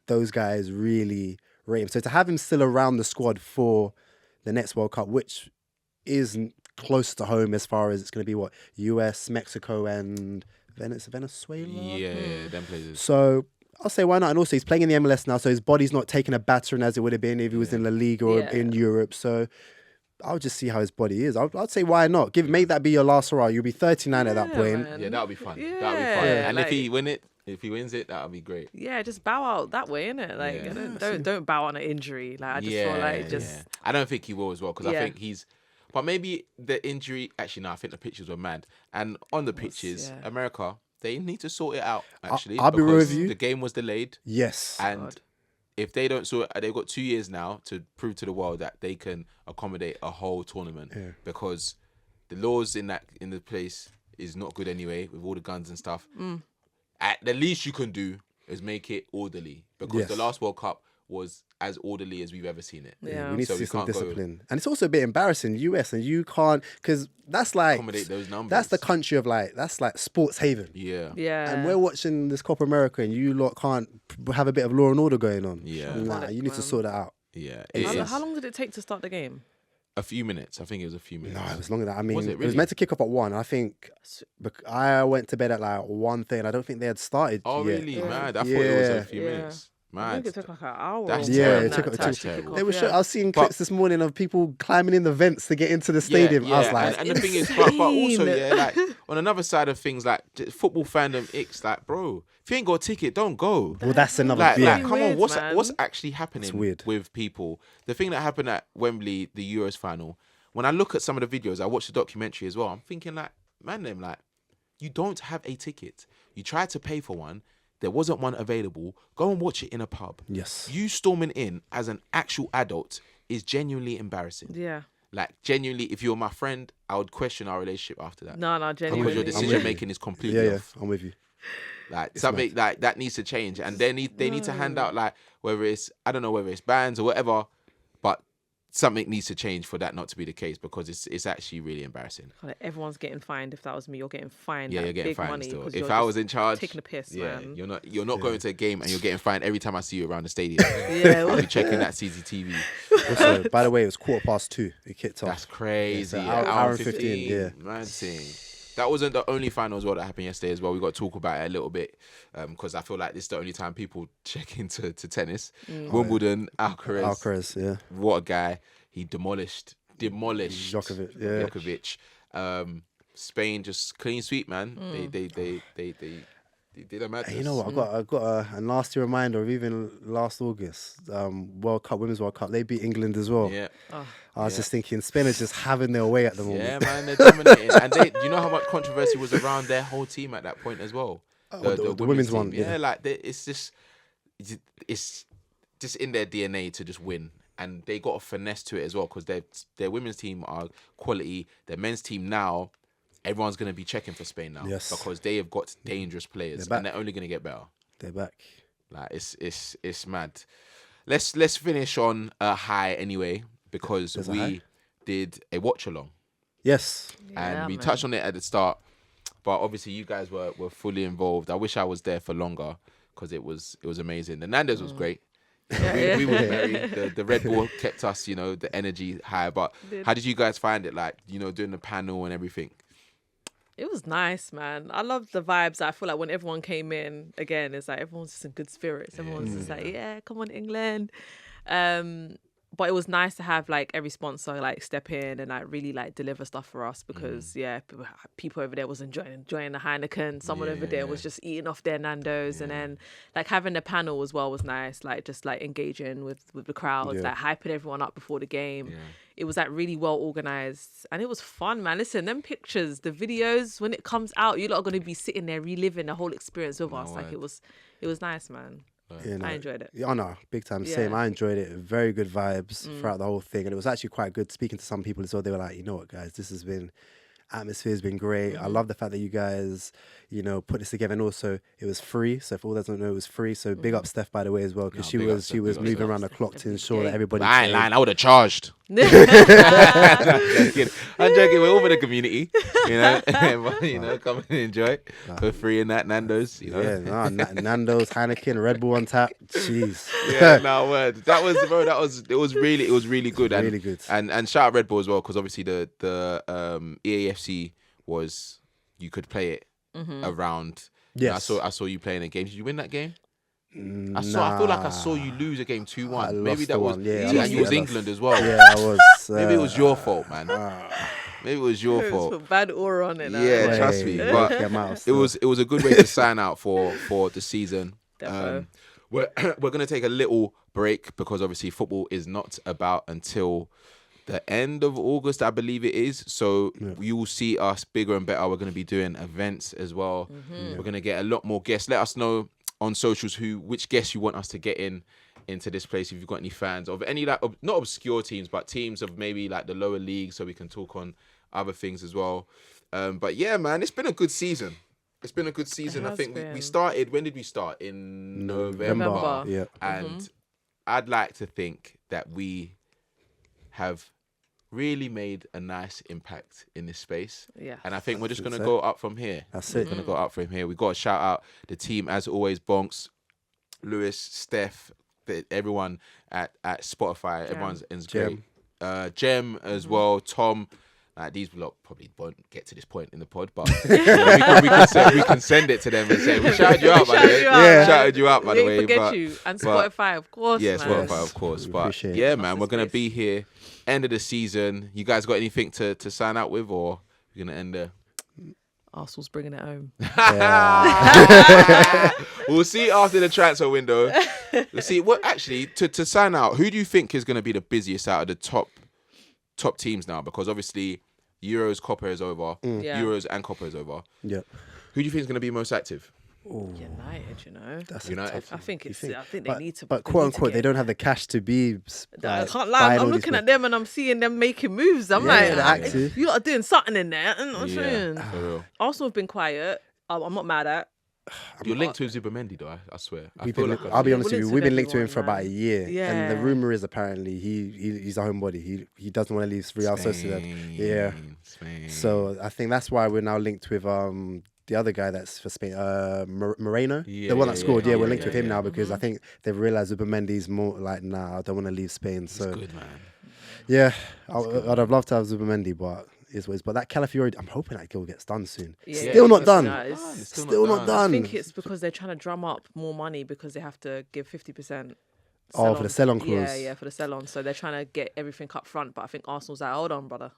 those guys really rate him. So to have him still around the squad for the next World Cup, which is close to home as far as it's going to be US, Mexico, and Venezuela. Yeah, them places. So I'll say why not? And also he's playing in the MLS now, so his body's not taking a battering as it would have been if he was in La Liga or in Europe. So I'll just see how his body is. I'd say why not? Make that be your last hurrah. You'll be 39 at that point. Man. Yeah, that'll be fun. Yeah, That'll be fun. And like, if he wins it, that'll be great. Yeah, just bow out that way, innit? Like, don't bow on an injury. Like, I just feel like I don't think he will as well because I think he's. But maybe the injury. Actually, no. I think the pictures were mad. And on the pitches, America, they need to sort it out. Actually, I'll be real with because you. the game was delayed. Yes. And if they don't sort it, they've got 2 years now to prove to the world that they can accommodate a whole tournament. Yeah. Because the laws in the place is not good anyway with all the guns and stuff. At the least you can do is make it orderly because the last World Cup was as orderly as we've ever seen it. Yeah. We need So to see we some can't go- discipline. And it's also a bit embarrassing, US, and you can't, because that's like, Accommodate those numbers. that's the country of that's like sports haven. Yeah. Yeah. And we're watching this Copa America and you lot can't have a bit of law and order going on. Yeah. Nah, you need to sort that out. Yeah. How long did it take to start the game? A few minutes. I think it was a few minutes. No, it was longer than that. I mean, Was it it was really? meant to kick off at 1. I think I went to bed at like 1:30 and I don't think they had started Oh, yet. really? Mad. I thought it was a few Yeah. minutes. I Mad. think it took like an hour. That's or Yeah, terrible. it took- that That's to kick terrible. They were off, I was seeing clips this morning of people climbing in the vents to get into the stadium. I was like, and the thing is, but also, insane. like on another side of things, like football fandom, bro, if you ain't got a ticket, don't go. well, that's another. Like, yeah. come Weird, on, what's man. actually happening weird. with people? The thing that happened at Wembley, the Euros final. When I look at some of the videos, I watched the documentary as well. I'm thinking like, you don't have a ticket. You tried to pay for one. There wasn't one available. Go and watch it in a pub. Yes. You storming in as an actual adult is genuinely embarrassing. Yeah. Like, genuinely, if you were my friend, I would question our relationship after that. No, Because genuinely. your decision making is completely Yeah, off. I'm with you. Like something like that needs to change, and they need to hand out like whether it's I don't know whether it's bans or whatever, but something needs to change for that not to be the case, because it's actually really embarrassing. Everyone's getting fined. If that was me, you're getting fined. Yeah, that you're getting big fined money still. 'cause If you're I just was in charge, taking a piss, yeah, man. you're not going to a game and you're getting fined every time I see you around the stadium. Yeah. I'll be checking that CCTV. Also, by the way, it was 2:15. It kicked off. That's crazy. Yeah, so hour and 15, yeah. Man, thing. That wasn't the only final as well that happened yesterday as well. We got to talk about it a little bit, because I feel like this is the only time people check into tennis. Wimbledon, Alcaraz, yeah. What a guy. He demolished Djokovic, yeah. Djokovic. Spain just clean sweep, man. They did a madness. And you know what? I got a nasty reminder of even last August, World Cup, Women's World Cup. They beat England as well. Yeah. I was just thinking, Spain are just having their way at the moment. Yeah, man, they're dominating. And do you know how much controversy was around their whole team at that point as well? The women's team. one. Yeah, like it's just in their DNA to just win. And they got a finesse to it as well, because their women's team are quality. Their men's team now, everyone's going to be checking for Spain now. Yes. Because they have got dangerous players, and they're only going to get better. They're back. Like it's mad. Let's finish on a high anyway, because we did a watch along. Yes. And we touched on it at the start, but obviously you guys were fully involved. I wish I was there for longer, because it was amazing. The Nando's was great. We were merry. The Red Bull kept us, the energy high. But how did you guys find it? Like, doing the panel and everything. It was nice, man. I loved the vibes. I feel like when everyone came in, again, it's like everyone's just in good spirits. Everyone's just like, yeah, come on, England. But it was nice to have like every sponsor like step in and like really like deliver stuff for us, because people over there was enjoying the Heineken. Someone over there was just eating off their Nando's, and then like having the panel as well was nice. Like just like engaging with the crowds, like hyping everyone up before the game. Yeah. It was like really well organized, and it was fun, man. Listen, them pictures, the videos, when it comes out, you lot are going to be sitting there reliving the whole experience with us. Like it was nice, man. I enjoyed it. Yeah, no, big time. Same. I enjoyed it. Very good vibes throughout the whole thing. And it was actually quite good speaking to some people as well. They were like, you know what, guys, atmosphere's been great. I love the fact that you guys, put this together. And also, it was free. So if all doesn't know, it was free. So big up Steph, by the way, as well, because she was moving around the clock to ensure that everybody. I ain't lying. I would have charged. I'm joking. We're all for the community, come and enjoy for free in that Nando's. Yeah, Nando's, Heineken, Red Bull on tap. Jeez. Yeah, no word. That was really good. And, really good. And shout out Red Bull as well, because obviously the EAFC was, you could play it around. Yes. I saw you playing a game. Did you win that game? I feel like I saw you lose a game 2-1. Maybe that was and you was England as well. Yeah, I was. Maybe it was your fault, man. Maybe it was your fault. Put bad aura on it. Yeah, trust me. But it was a good way to sign out for the season. We're gonna take a little break, because obviously football is not about until the end of August, I believe it is. So you will see us bigger and better. We're going to be doing events as well. We're going to get a lot more guests. Let us know on socials which guests you want us to get into this place. If you've got any fans of any, like, not obscure teams, but teams of maybe like the lower league, so we can talk on other things as well. But yeah, man, it's been a good season. I think we started, when did we start? In November. Yeah. And I'd like to think that we have really made a nice impact in this space. Yeah. And I think we're just going to go up from here. That's it. We're going to go up from here. We got to shout out the team, as always, Bonks, Lewis, Steph, everyone at Spotify. Everyone's great. Jem as well, Tom. These lot probably won't get to this point in the pod, but we can send it to them and say, we shouted you out, by the way. Shouted you out, by the way. Forget you. And Spotify, of course. Yeah, man. Spotify, of course. But yeah, man, we're going to be here. End of the season. You guys got anything to sign out with, or you're going to end there? Arsenal's bringing it home. We'll see after the transfer window. We'll see. What actually, to sign out, who do you think is going to be the busiest out of the top teams now? Because obviously Euros, Copa is over. Euros and Copa is over. Yeah. Who do you think is going to be most active? United, That's United. I think they need to. But quote unquote, they don't have the cash to be. I can't lie. I'm looking at them and I'm seeing them making moves. I'm you lot are doing something in there. I'm not saying. For real. Arsenal have been quiet. I'm not mad at. You're linked with Zubimendi, though. I swear. I'll be honest with you. We've been linked to him everyone, for about a man. year, and the Yeah. rumor is apparently he's a homebody. He doesn't want to leave Real Sociedad. Yeah. Spain. So I think that's why we're now linked with the other guy that's for Spain, Moreno, Yeah, the one yeah, that scored. yeah. Yeah, we're Yeah, linked with him yeah. now because I think they've realized Zubimendi's more like, nah, I don't want to leave Spain. It's So good, man. yeah, I'd have loved to have Zubimendi, but is what it is. But that Calafiori, I'm hoping that deal gets done soon. Yeah, Still not it's done. nice. Still not done. I think it's because they're trying to drum up more money because they have to give 50%. Oh, for the sell-on clause. Yeah, for the sell-on. So they're trying to get everything up front. But I think Arsenal's like, hold on, brother.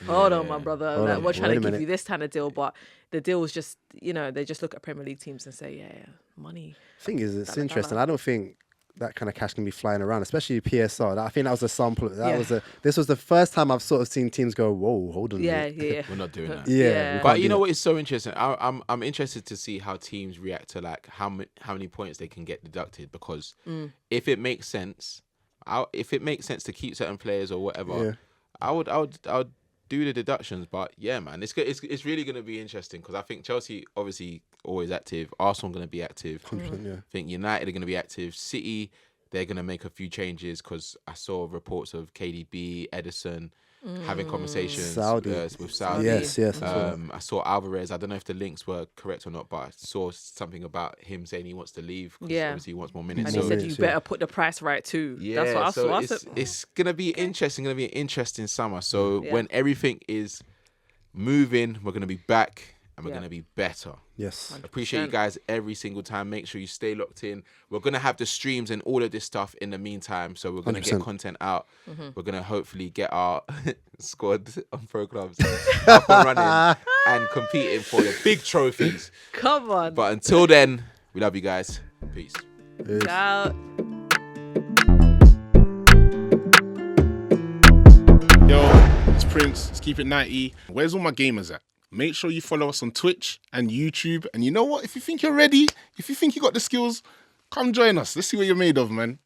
Hold on, my brother. Hold Like, on. we're trying Wait to a give minute. you this kind of deal. But the deal is just, they just look at Premier League teams and say, yeah, money. Thing is, it's Dala, interesting. dala. I don't think that kind of cash can be flying around, especially PSR. I think that was a sample. Yeah. This was the first time I've sort of seen teams go, whoa, hold on. a Yeah, minute." yeah. We're not doing that. Yeah, Yeah. we But can't you do know that. what is so interesting? I'm interested to see how teams react to like how many points they can get deducted, because if it makes sense, if it makes sense to keep certain players or whatever, Yeah. I would do the deductions. But yeah, man, it's really going to be interesting because I think Chelsea obviously always active, Arsenal going to be active, 100%, yeah. I think United are going to be active, City they're going to make a few changes because I saw reports of KDB, Edison having conversations Saudi. with Saudi. Yes, I saw that. I saw Alvarez. I don't know if the links were correct or not, but I saw something about him saying he wants to leave because Yeah. obviously he wants more minutes. And he So, said, minutes, you yeah. better put the price right too. yeah, That's what I so saw. I it's, said, it's gonna be interesting. Gonna be an interesting summer. So Yeah. when everything is moving, we're gonna be back and we're Yeah. gonna be better. Yes. Appreciate you guys every single time. Make sure you stay locked in. We're going to have the streams and all of this stuff in the meantime. So we're going to get 100%. content out. We're going to hopefully get our squad on Pro Clubs up and running and competing for the big trophies. come on. But until then, we love you guys. Peace. Out. Yo, it's Prince. Let's keep it 90. Where's all my gamers at? Make sure you follow us on Twitch and YouTube. And you know what? If you think you're ready, if you think you got the skills, come join us. Let's see what you're made of, man.